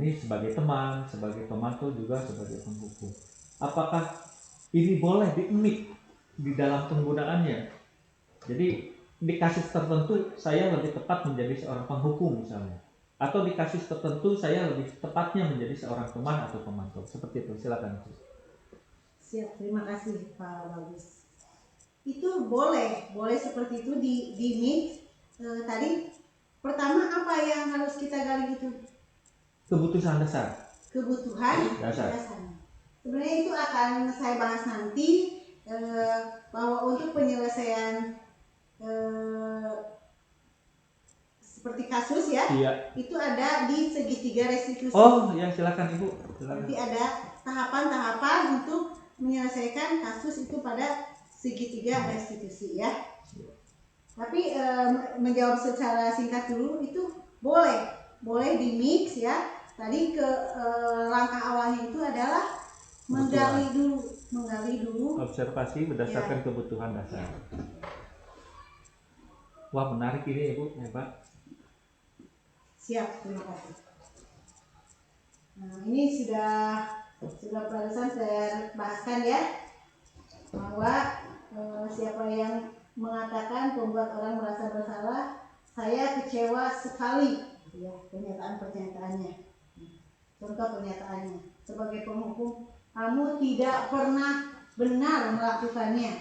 ini sebagai teman, sebagai pemantau, juga sebagai penghukum. Apakah ini boleh diunik di dalam penggunaannya? Jadi di kasus tertentu saya lebih tepat menjadi seorang penghukum misalnya, atau di kasus tertentu saya lebih tepatnya menjadi seorang teman atau pemantau. Seperti itu, silakan. Siap, terima kasih Pak Bagus. Itu boleh seperti itu di mix. Tadi pertama apa yang harus kita gali itu? Kebutuhan dasar. Kebutuhan dasar. Sebenarnya itu akan saya bahas nanti bahwa untuk penyelesaian seperti kasus ya, iya. Itu ada di segitiga restitusi. Oh ya, silakan Ibu. Silakan. Nanti ada tahapan-tahapan untuk menyelesaikan kasus itu pada segitiga restitusi ya. Tapi menjawab secara singkat dulu, itu boleh di mix ya. Tadi langkah awalnya itu adalah menggali dulu observasi berdasarkan ya. Kebutuhan dasar. Wah, menarik ini Ibu, hebat. Siap, terima kasih. Nah, ini sudah barusan saya bahaskan ya, bahwa siapa yang mengatakan membuat orang merasa bersalah, saya kecewa sekali ya pernyataannya. Contoh pernyataannya, sebagai penghukum kamu tidak pernah benar melakukannya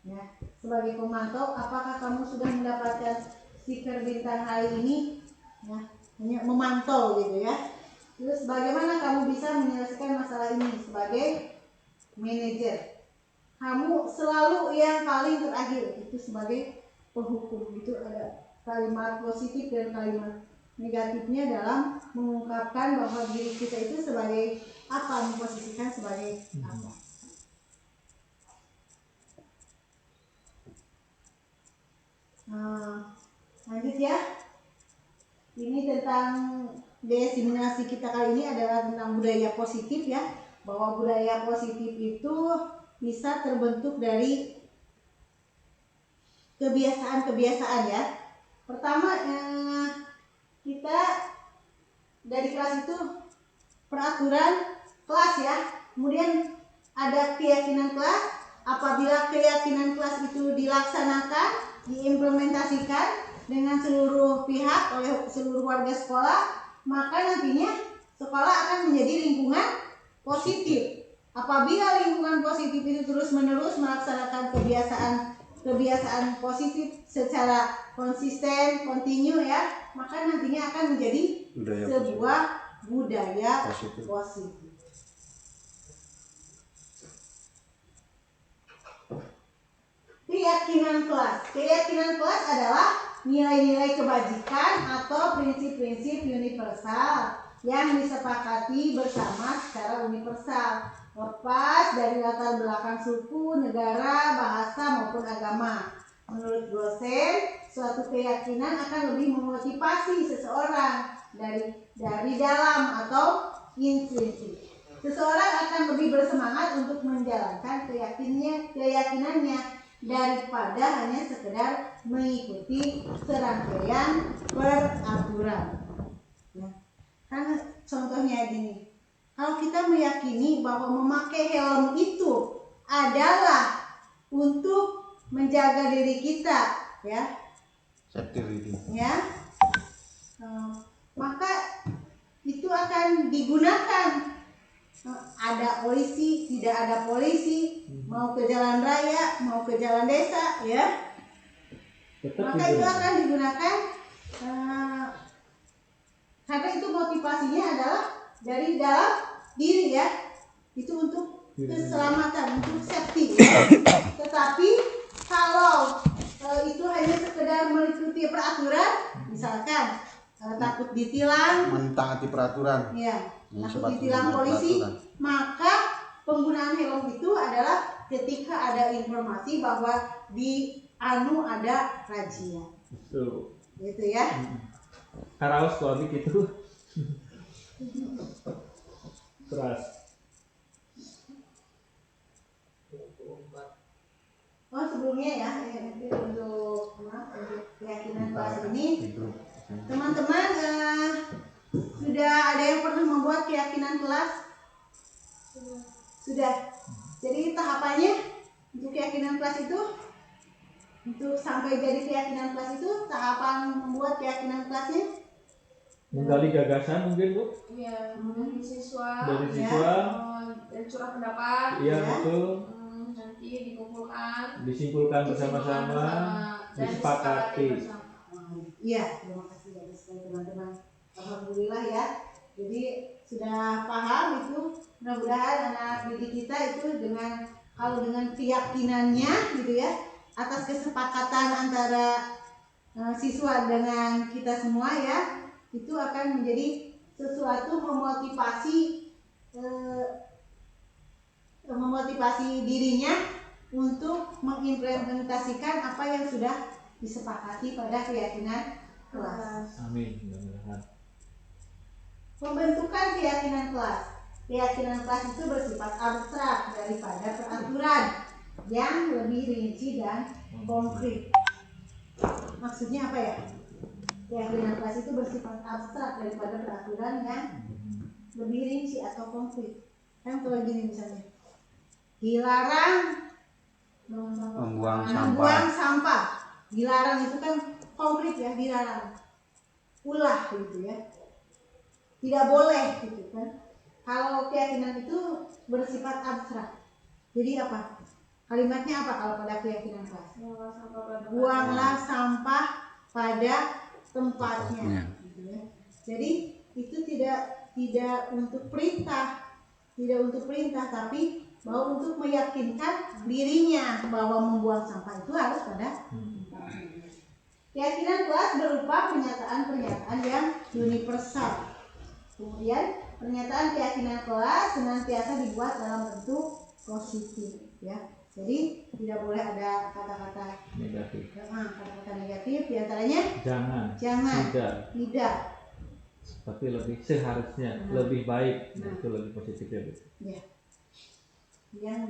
ya. Sebagai pemantau, apakah kamu sudah mendapatkan stiker bintang hari ini ya, hanya memantau gitu ya. Terus bagaimana kamu bisa menyelesaikan masalah ini sebagai manajer? Kamu selalu yang paling terakhir, itu sebagai penghukum. Itu ada kalimat positif dan kalimat negatifnya dalam mengungkapkan bahwa diri kita itu sebagai apa, memposisikan sebagai apa. Lanjut ya. Ini tentang destinasi kita kali ini adalah tentang budaya positif ya, bahwa budaya positif itu bisa terbentuk dari kebiasaan-kebiasaan ya. Pertama kita dari kelas itu peraturan kelas ya, kemudian ada keyakinan kelas. Apabila keyakinan kelas itu dilaksanakan, diimplementasikan dengan seluruh pihak oleh seluruh warga sekolah, maka nantinya sekolah akan menjadi lingkungan positif. Apabila lingkungan positif itu terus-menerus melaksanakan kebiasaan positif secara konsisten, kontinu ya, maka nantinya akan menjadi sebuah budaya positif. Keyakinan kelas adalah nilai-nilai kebajikan atau prinsip-prinsip universal yang disepakati bersama secara universal, lepas dari latar belakang suku, negara, bahasa maupun agama. Menurut dosen, suatu keyakinan akan lebih memotivasi seseorang dari dalam atau intrinsik. Seseorang akan lebih bersemangat untuk menjalankan keyakinannya daripada hanya sekedar mengikuti serangkaian peraturan. Ya. Karena contohnya gini, kalau kita meyakini bahwa memakai helm itu adalah untuk menjaga diri kita, ya, safety reading, ya, maka itu akan digunakan. Ada polisi, tidak ada polisi, mau ke jalan raya, mau ke jalan desa, ya, maka itu akan digunakan karena itu motivasinya adalah dari dalam diri ya, itu untuk keselamatan, untuk safety ya. Tetapi kalau itu hanya sekedar mengikuti peraturan, misalkan takut ditilang, mentaati peraturan ya, takut ditilang polisi, maka penggunaan helm itu adalah ketika ada informasi bahwa di ada razia. Betul. Gitu ya. Karaos suami gitu. Keras. Oh sebelumnya ya, untuk keyakinan kelas ini, teman-teman sudah ada yang pernah membuat keyakinan kelas? Sudah. Jadi tahapannya untuk keyakinan kelas itu, untuk sampai jadi keyakinan kelas itu, tahapan membuat keyakinan kelasnya Menggali gagasan mungkin Bu? Iya, dari siswa. Dari siswa. Dan curah pendapat. Iya ya. betul. Nanti dikumpulkan. Disimpulkan bersama-sama, disepakati. Iya, terima kasih ya teman-teman. Alhamdulillah ya. Jadi sudah paham itu. Mudah-mudahan anak didik kita itu dengan keyakinannya gitu ya, atas kesepakatan antara siswa dengan kita semua ya, itu akan menjadi sesuatu memotivasi dirinya untuk mengimplementasikan apa yang sudah disepakati pada keyakinan kelas. Amin. Mudah-mudahan. Pembentukan keyakinan kelas. Keyakinan kelas itu bersifat abstrak daripada peraturan yang lebih rinci dan konkret. Maksudnya apa ya? Keyakinan kelas itu bersifat abstrak daripada peraturan yang lebih rinci atau konkret. Kan kalau gini misalnya, dilarang membuang sampah. Dilarang itu kan konkret ya, dilarang. Ulah gitu ya. Tidak boleh gitu kan. Kalau keyakinan itu bersifat abstrak. Jadi apa? Kalimatnya apa kalau pada keyakinan kelas? Buanglah sampah pada tempatnya. Gitu ya. Jadi itu tidak untuk perintah, tapi bahwa untuk meyakinkan dirinya bahwa membuang sampah itu harus pada tempatnya. Keyakinan kelas berupa pernyataan-pernyataan yang universal. Kemudian pernyataan keyakinan kelas senantiasa dibuat dalam bentuk positif, ya. Jadi tidak boleh ada kata-kata negatif. Kata-kata negatif, diantaranya jangan, tidak. Tapi lebih seharusnya, lebih baik, itu lebih positif ya, Bu. Ya. Yang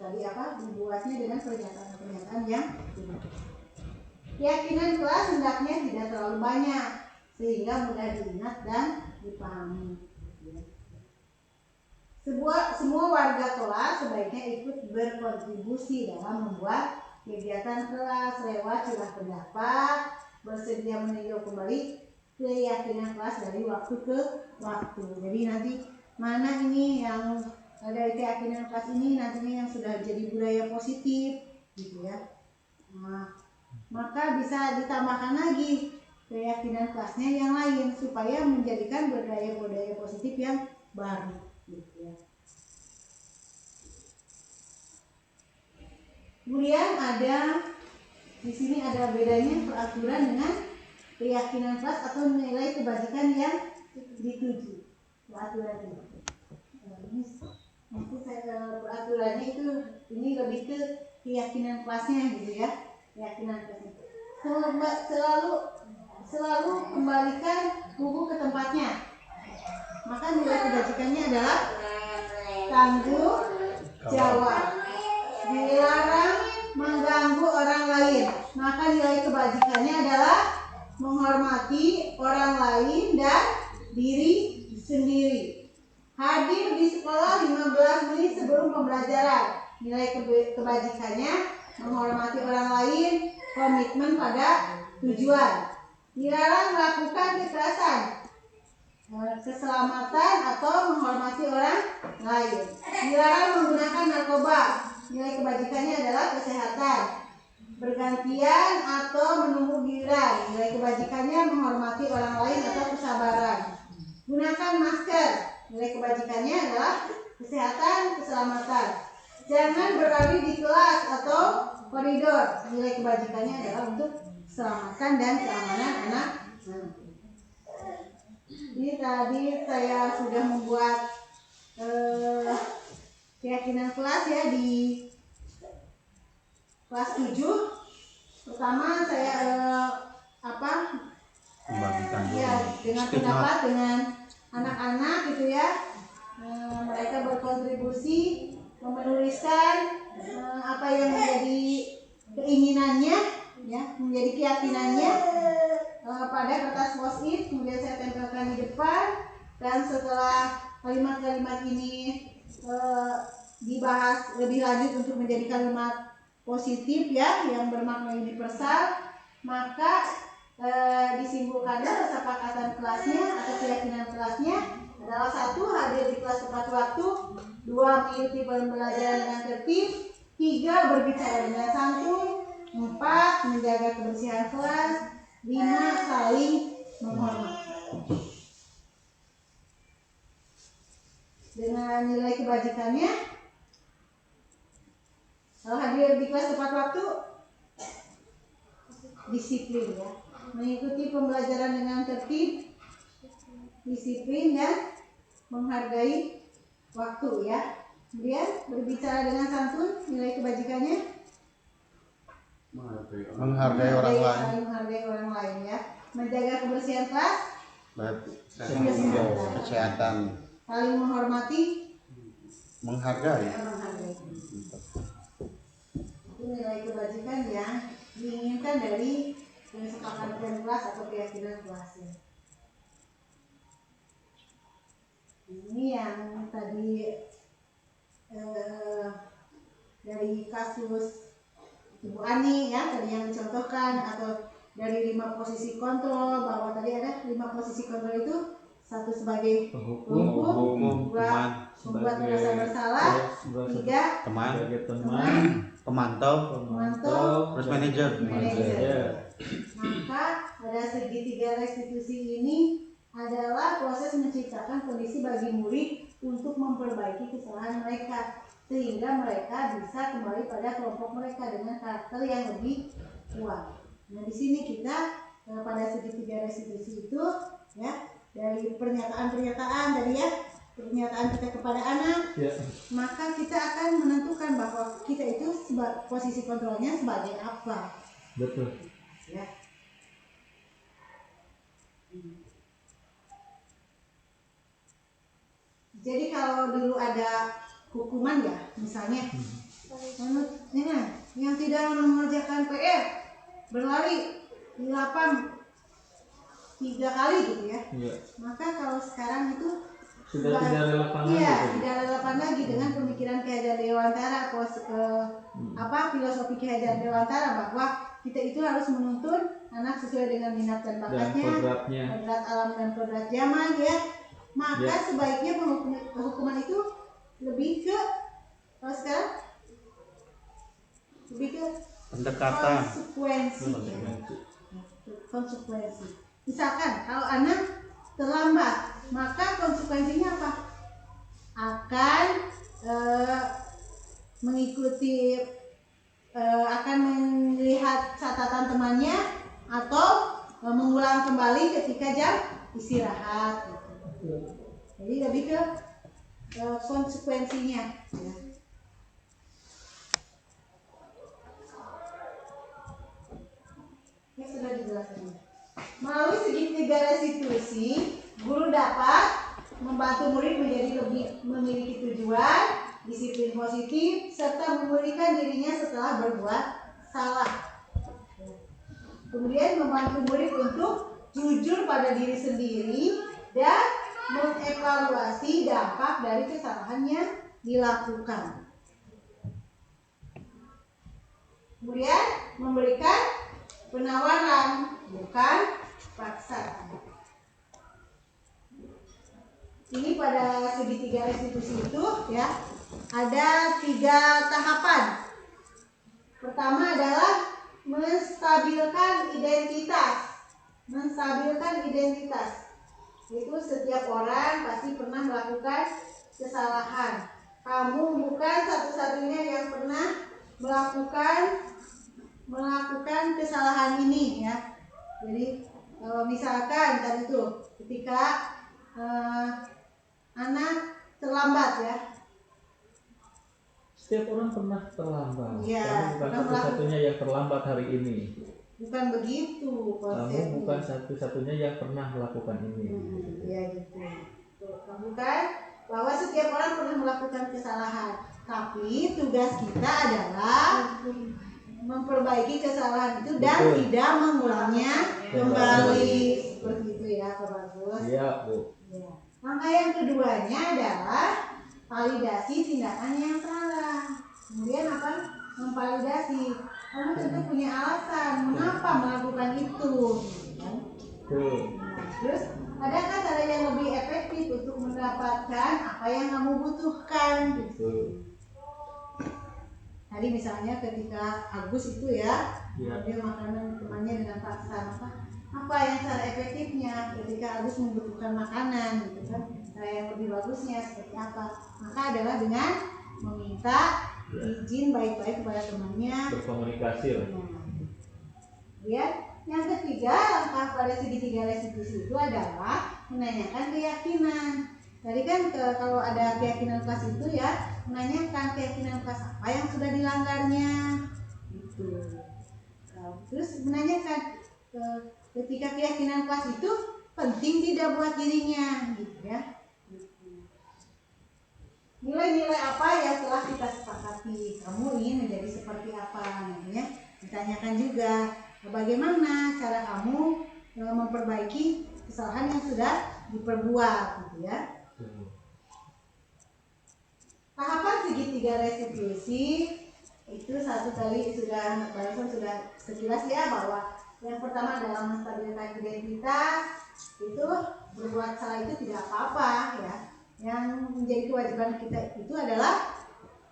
tadi dibuatnya dengan pernyataan-pernyataan yang keyakinan kelas hendaknya tidak terlalu banyak sehingga mudah diingat dan dipahami. Semua warga kelas sebaiknya ikut berkontribusi dalam membuat kegiatan kelas lewat curah pendapat, bersedia meninjau kembali keyakinan kelas dari waktu ke waktu. Jadi nanti mana ini yang dari keyakinan kelas ini nantinya yang sudah jadi budaya positif gitu ya. Nah, maka bisa ditambahkan lagi keyakinan kelasnya yang lain supaya menjadikan budaya-budaya positif yang baru gitu ya. Kemudian di sini ada bedanya peraturan dengan keyakinan kelas atau nilai kebajikan yang dituju. Peraturan ini. Nanti peraturannya itu ini lebih ke keyakinan kelasnya gitu ya. Keyakinan kelasnya. Selalu kembalikan buku ke tempatnya. Maka nilai kebajikannya adalah tanggung jawab. Dilarang mengganggu orang lain. Maka nilai kebajikannya adalah menghormati orang lain dan diri sendiri. Hadir di sekolah 15 menit sebelum pembelajaran. Nilai kebajikannya menghormati orang lain, komitmen pada tujuan. Dilarang melakukan kekerasan, keselamatan atau menghormati orang lain. Dilarang menggunakan narkoba. Nilai kebajikannya adalah kesehatan, bergantian atau menunggu giliran. Nilai kebajikannya menghormati orang lain atau kesabaran. Gunakan masker. Nilai kebajikannya adalah kesehatan, keselamatan. Jangan berlari di kelas atau koridor. Nilai kebajikannya adalah untuk keselamatan dan keamanan anak. Ini tadi saya sudah membuat keyakinan kelas ya di kelas 7. Pertama saya membagikan ya dengan pendapat dengan anak-anak gitu ya. Mereka berkontribusi menuliskan apa yang menjadi keinginannya ya, menjadi keyakinannya pada kertas post-it, kemudian saya tempelkan di depan. Dan setelah kalimat-kalimat ini dibahas lebih lanjut untuk menjadi kalimat positif ya yang bermakna universal, maka disimpulkannya kesepakatan kelasnya atau keyakinan kelasnya adalah 1. Hadir di kelas tepat waktu, 2. mengikuti pembelajaran dengan tertib, 3. berbicara dengan santun, 4. menjaga kebersihan kelas, 5. saling menghormati. Dengan nilai kebajikannya, kalau hadir di kelas tepat waktu, disiplin ya, mengikuti pembelajaran dengan tertib, disiplin dan menghargai waktu ya. Kemudian berbicara dengan santun, nilai kebajikannya Menghargai orang lain. Menghargai orang lain ya. Menjaga kebersihan kelas, Kesehatan. saling menghormati, Menghargai. Itu nilai kebajikan yang diinginkan dari kesepakatan kelas atau keyakinan kelasnya. Ini yang tadi dari kasus Ibu Ani ya, tadi yang dicontohkan, atau dari 5 posisi kontrol, bahwa tadi ada 5 posisi kontrol itu: 1 sebagai Hukum, membuat merasa bersalah, 3 teman, sebagai teman, pemantau, memantau, terus manajer. manajer. Maka pada segitiga restitusi ini adalah proses menciptakan kondisi bagi murid untuk memperbaiki kesalahan mereka, sehingga mereka bisa kembali pada kelompok mereka dengan karakter yang lebih kuat. Nah, di sini kita pada segitiga restitusi itu ya, dari pernyataan-pernyataan tadi ya, pernyataan kita kepada anak, maka kita akan menentukan bahwa kita itu posisi kontrolnya sebagai apa. betul. Ya. Jadi kalau dulu ada hukuman ya, misalnya yang tidak mengerjakan PR berlari di lapang 3 kali gitu ya. Iya. Maka kalau sekarang itu Sudah tidak relevan lagi. iya, gitu. tidak relevan lagi dengan pemikiran Ki Hajar Dewantara, filosofi Ki Hajar Dewantara, bahwa kita itu harus menuntun anak sesuai dengan minat dan bakatnya, kodratnya. kodrat alam dan kodrat zaman ya. Maka sebaiknya hukuman itu lebih ke, kalau sekarang lebih ke Pendekatan. konsekuensi. Misalkan kalau anak terlambat, maka konsekuensinya apa? Akan mengikuti, akan melihat catatan temannya, atau mengulang kembali ketika jam istirahat. Jadi lebih ke konsekuensinya. Ya. Ini sudah dijelaskan. Melalui segitiga restitusi, guru dapat membantu murid menjadi lebih memiliki tujuan, disiplin positif, serta memulihkan dirinya setelah berbuat salah. Kemudian membantu murid untuk jujur pada diri sendiri dan mengevaluasi dampak dari kesalahan yang dilakukan. Kemudian memberikan penawaran, bukan paksaan. Ini pada segitiga restitusi itu ya, ada 3 tahapan. Pertama adalah menstabilkan identitas. Itu setiap orang pasti pernah melakukan kesalahan. Kamu bukan satu-satunya yang pernah melakukan kesalahan ini ya. Jadi misalkan tadi tuh ketika anak terlambat ya. Setiap orang pernah terlambat. Iya, Kamu bukan pernah satu-satunya yang terlambat hari ini. Bukan begitu konsepnya. Kamu bukan satu-satunya yang pernah melakukan ini. Iya gitu. Kamu kan bahwa setiap orang pernah melakukan kesalahan, tapi tugas kita adalah memperbaiki kesalahan itu dan tidak mengulangnya kembali. Seperti itu ya, Pak Bagus. Iya, Bu. Ya. Langkah yang keduanya adalah validasi tindakan yang salah. Kemudian apa? Memvalidasi. Kamu tentu punya alasan mengapa melakukan itu. Kan? Terus adakah cara yang lebih efektif untuk mendapatkan apa yang kamu butuhkan? Tadi misalnya ketika Agus itu ya, dia makanan temannya dengan paksa, apa yang cara efektifnya ketika Agus membutuhkan makanan gitu kan? Cara yang lebih bagusnya seperti apa? Maka adalah dengan meminta izin baik-baik kepada temannya, berkomunikasi lah. Kemudian yang ketiga, langkah pada segitiga restitusi itu adalah menanyakan keyakinan. Tadi kan kalau ada keyakinan kelas itu ya, menanyakan keyakinan kelas apa yang sudah dilanggarnya gitu. Terus menanyakan ketika keyakinan kelas itu penting tidak buat dirinya gitu ya. Nilai-nilai apa yang telah kita sepakati, kamu ingin menjadi seperti apa namanya, ditanyakan juga. bagaimana cara kamu memperbaiki kesalahan yang sudah diperbuat gitu ya. Tahapan segitiga restitusi itu satu kali sudah sekilas ya, bahwa yang pertama adalah menstabilkan identitas. Itu berbuat salah itu tidak apa-apa ya. Yang menjadi kewajiban kita itu adalah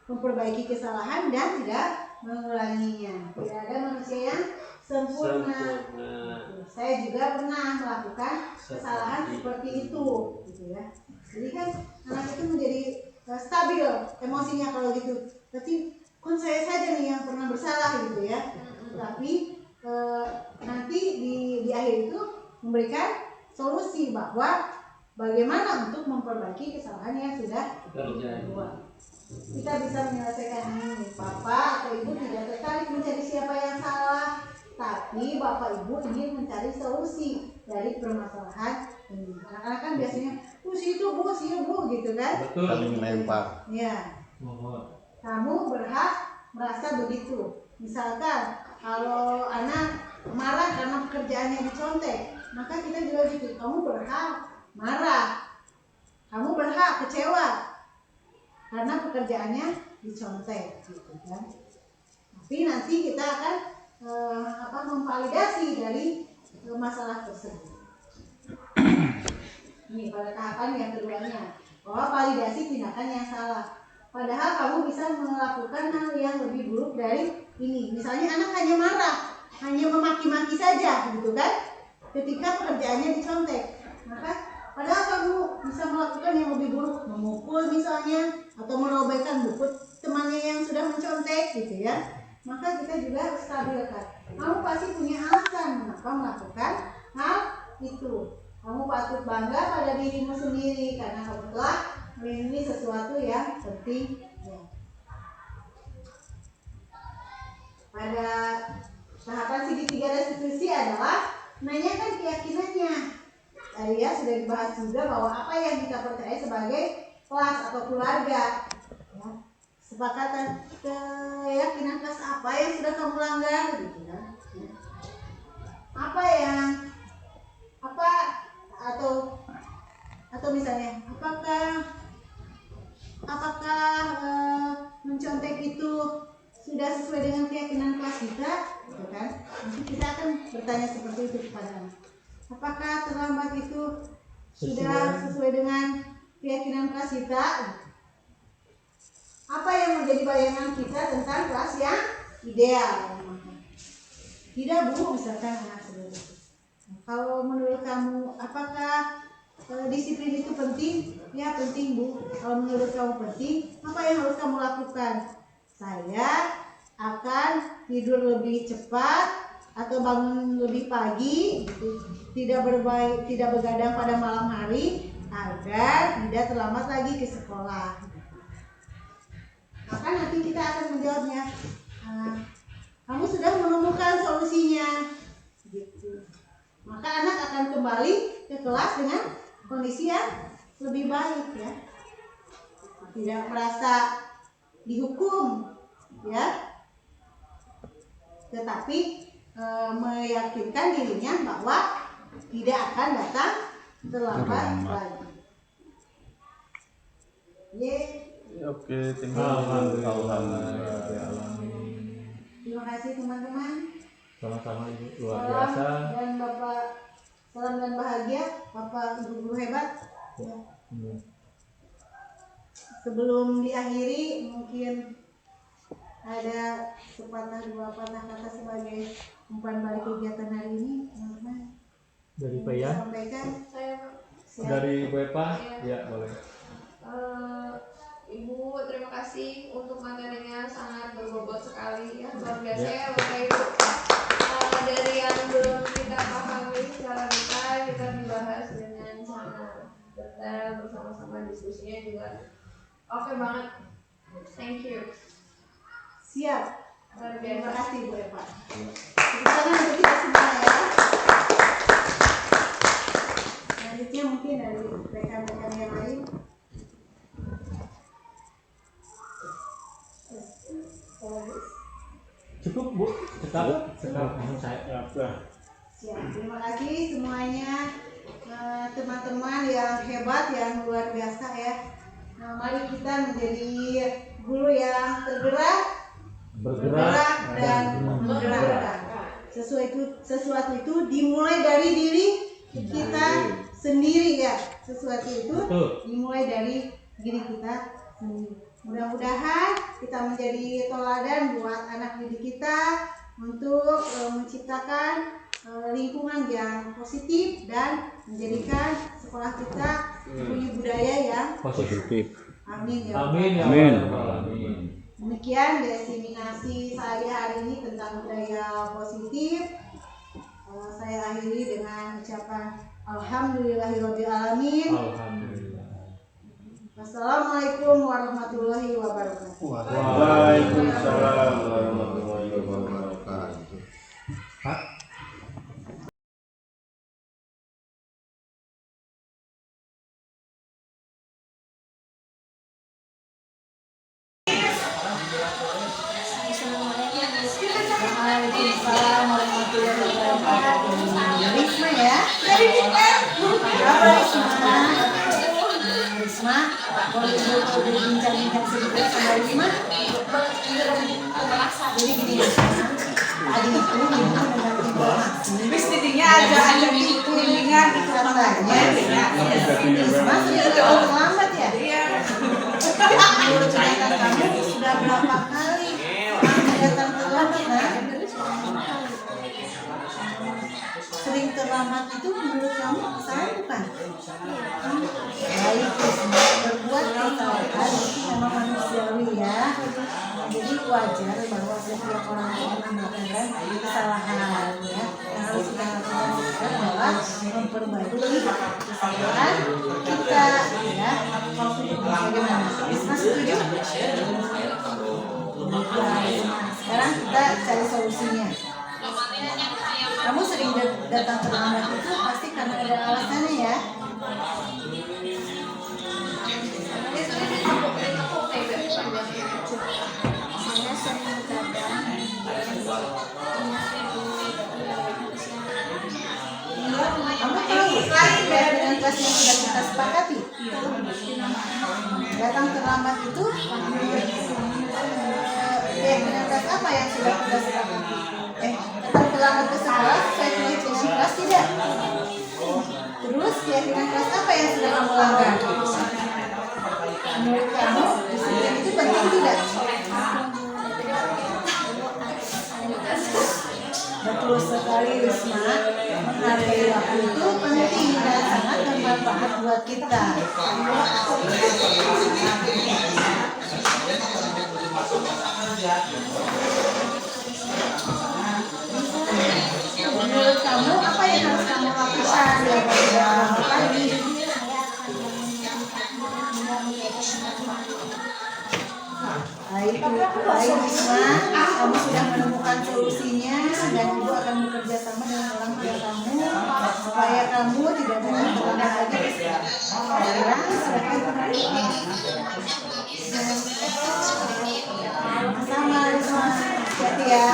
memperbaiki kesalahan dan tidak mengulanginya. Tidak ada manusia yang sempurna. Saya juga pernah melakukan kesalahan seperti itu gitu ya. Jadi kan anak itu menjadi stabil emosinya kalau gitu. Tapi kan saya saja nih yang pernah bersalah gitu ya. Tapi nanti di akhir itu memberikan solusi bahwa bagaimana untuk memperbaiki kesalahan yang sudah dibuat. Kita bisa menyelesaikan ini. Bapak atau ibu tidak tertarik mencari siapa yang salah, tapi bapak ibu ingin mencari solusi dari permasalahan ini. Anak-anak kan biasanya si itu bu gitu kan. Betul. Saling melempar. Ya. Kamu berhak merasa begitu. Misalkan kalau anak marah karena pekerjaannya dicontek, maka kita juga gitu. Kamu berhak marah. Kamu berhak kecewa karena pekerjaannya dicontek gitu kan. Tapi nanti kita akan memvalidasi dari masalah tersebut. Ini pada tahapan yang keduanya, bahwa validasi tindakan yang salah. Padahal kamu bisa melakukan hal yang lebih buruk dari ini. Misalnya anak hanya marah, hanya memaki-maki saja gitu kan, ketika pekerjaannya dicontek. Maka padahal kamu bisa melakukan yang lebih buruk, memukul misalnya, atau merobekkan buku temannya yang sudah mencontek gitu ya. Maka kita juga harus stabilkan. Kamu pasti punya alasan mengapa melakukan hal itu. Kamu patut bangga pada dirimu sendiri karena kamu telah melindungi sesuatu yang penting. Ya. Pada tahapan segitiga restitusi adalah menanyakan keyakinannya. Tadi ya sudah dibahas juga bahwa apa yang kita percaya sebagai kelas atau keluarga. Ya. Sepakatan keyakinan kelas apa yang sudah kamu langgar gitu kan. Ya. Atau misalnya apakah mencontek itu sudah sesuai dengan keyakinan kelas kita gitu kan. Nanti kita akan bertanya seperti itu kepada anak. Apakah terlambat itu sudah sesuai dengan keyakinan kelas kita? Apa yang menjadi bayangan kita tentang kelas yang ideal? Tidak bu, misalkan anak seperti itu. Kalau menurut kamu, apakah disiplin itu penting? Ya penting bu. Kalau menurut kamu penting, apa yang harus kamu lakukan? Saya akan tidur lebih cepat atau bangun lebih pagi, gitu. tidak begadang pada malam hari agar tidak terlambat lagi ke sekolah. Maka nanti kita akan menjawabnya, kamu sudah menemukan solusinya, gitu. Maka anak akan kembali ke kelas dengan kondisi yang lebih baik ya, tidak merasa dihukum ya, tetapi meyakinkan dirinya bahwa tidak akan datang terlambat lagi. Oke, thank you. Alhamdulillah. Terima kasih teman-teman. Sama-sama Ibu, luar biasa. Dan Bapak, salam dan bahagia Bapak Ibu guru hebat ya. Sebelum diakhiri mungkin ada sepatah dua patah kata sebagai umpan balik kegiatan hari ini teman-teman. Dari Pak Yan, Sampaikan. dari Bu Epa, ya boleh. Ibu, terima kasih untuk materinya, sangat berbobot sekali ya, luar biasa ya Bapak Ibu. Dari yang belum kita pahami secara detail, kita dibahas dengan sangat detail bersama-sama, diskusinya juga oke banget. Thank you. Siap. Luar Terima biasa. kasih Bu Epa. Tepuk tangan untuk kita semua ya. Selanjutnya mungkin dari rekan-rekan yang lain. Cukup Bu, cekap saya. Siap. Terima kasih semuanya teman-teman yang hebat, yang luar biasa ya. Nah, mari kita menjadi guru yang bergerak dan menggerakkan. Sesuatu itu dimulai dari diri kita sendiri ya. Sesuatu itu dimulai dari diri kita sendiri. Mudah-mudahan kita menjadi teladan buat anak didik kita untuk menciptakan lingkungan yang positif dan menjadikan sekolah kita punya budaya yang positif. Amin ya. Amin ya. Amin. Demikian diseminasi saya hari ini tentang budaya positif. Saya akhiri dengan ucapan alhamdulillahirabbil alamin. Alhamdulillah. Wassalamualaikum warahmatullahi wabarakatuh. Waalaikumsalam warahmatullahi wabarakatuh. Pak, Waalaikumsalam warahmatullahi wabarakatuh. Risma ya. Apa Risma? Boleh bincang-bincang sedikit sama Risma? Jadi gini Risma, tadi itu ibu dengan informasi. Mestinya ada bimbingan itu Katanya Risma sudah terlambat ya? Menurut cerita kamu sudah berapa kali datang terlambat nah? Sering terlambat itu menurut kamu kesalahan bukan? Baik, Risma, berbuat kesalahan itu memang manusiawi ya. Jadi wajar bahwa setiap orang yang melakukan kesalahan ya. Yang harus kita lakukan adalah memperbaiki kesalahan kita ya. Bagaimana? Risma setuju? Sekarang kita cari solusinya. Kamu sering datang terlambat itu pasti karena ada alasannya ya. Saya sering kadang Kamu tahu dengan kelas yang sudah kita sepakati. Datang terlambat itu dengan kelas apa yang sudah kita sepakati? Datang terlambat ke sekolah sesuai dengan kelas tidak? Terus keyakinan kelas apa yang sudah kamu langgar? Menurut kamu disiplin itu penting tidak? Betul sekali Risma, menghargai waktu itu penting dan sangat bermanfaat buat kita. Menurut kamu apa yang harus kamu lakukan dalam pagi? Baik Risma, kamu sudah menemukan solusinya dan ibu akan bekerja sama dengan orang tua kamu supaya kamu tidak datang terlambat lagi ke sekolah. Sama Risma, hati ya.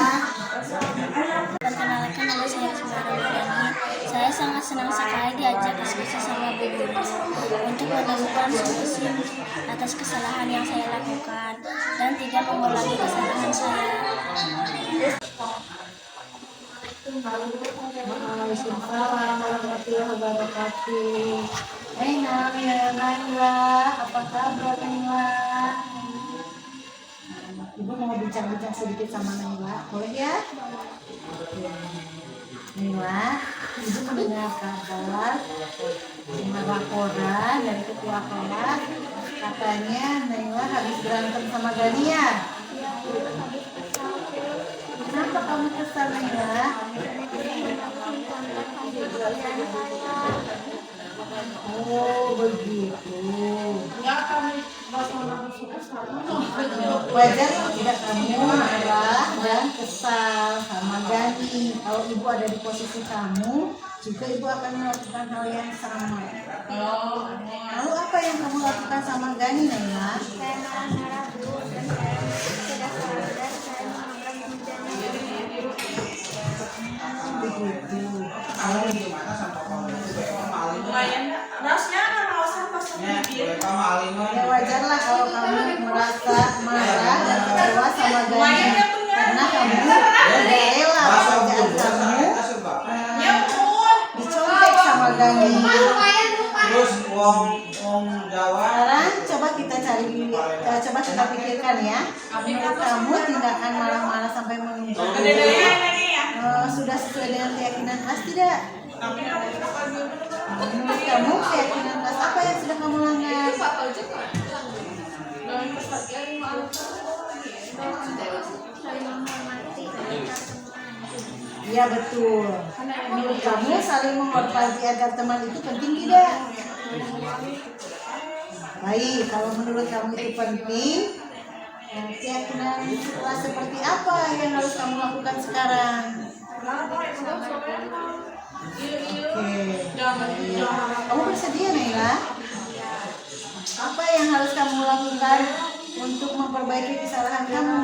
Perkenalkan nama saya Semara Wardani. Saya sangat senang sekali diajak diskusi sama Bu Guru untuk menemukan solusi atas kesalahan yang saya lakukan dan tidak mengulangi kesalahan saya. Waalaikumsalam warahmatullahi wabarakatuh. Naila, apa kabar Naila? Ibu mau bincang-bincang sedikit sama Naila, boleh ya? Naila, ibu mendengar kabar laporan dari ketua kelas, katanya Naila habis berantem sama Gania. Kenapa kamu kesal Naila? Oh begitu. Wajar tidak kamu marah dan kesal sama Gani. Kalau ibu ada di posisi kamu, juga ibu akan melakukan hal yang sama. Lalu apa yang kamu lakukan sama Gani, Naila? Saya marah-marah Bu dan saya tidak sadar saya menganggap hujannya Sekarang coba kita coba kita pikirkan ya. Menurut kamu tindakan marah-marah sampai mengumpulkan sudah sesuai dengan keyakinan kelas tidak? Menurut kamu keyakinan kelas apa yang sudah kamu langgar? Iya betul. Menurut kamu saling menghormati agar teman itu penting tidak? Baik, kalau menurut kamu itu penting, keyakinan kelas seperti apa yang harus kamu lakukan sekarang? Oke. Kamu bersedia Naila? Apa yang harus kamu lakukan untuk memperbaiki kesalahan kamu?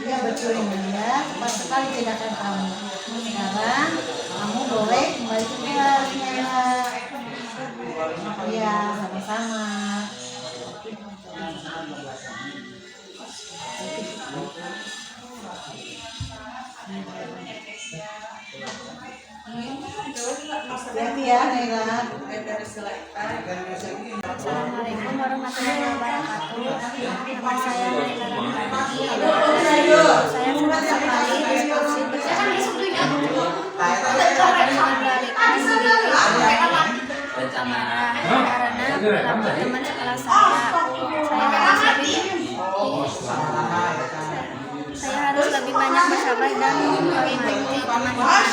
Ya betul ya, tepat sekali tindakan kamu. Sekarang kamu boleh kembali ke kelas Naila. Ya, sama-sama. Hati-hati ya Naila. Assalamualaikum warahmatullahi wabarakatuh. Nama saya Naila Ramdhani. Saya senang sekali diskusi bersama mengendalikan diri marah karena beberapa teman sekelas saya harus lebih banyak bersabar dan menghormati teman-teman.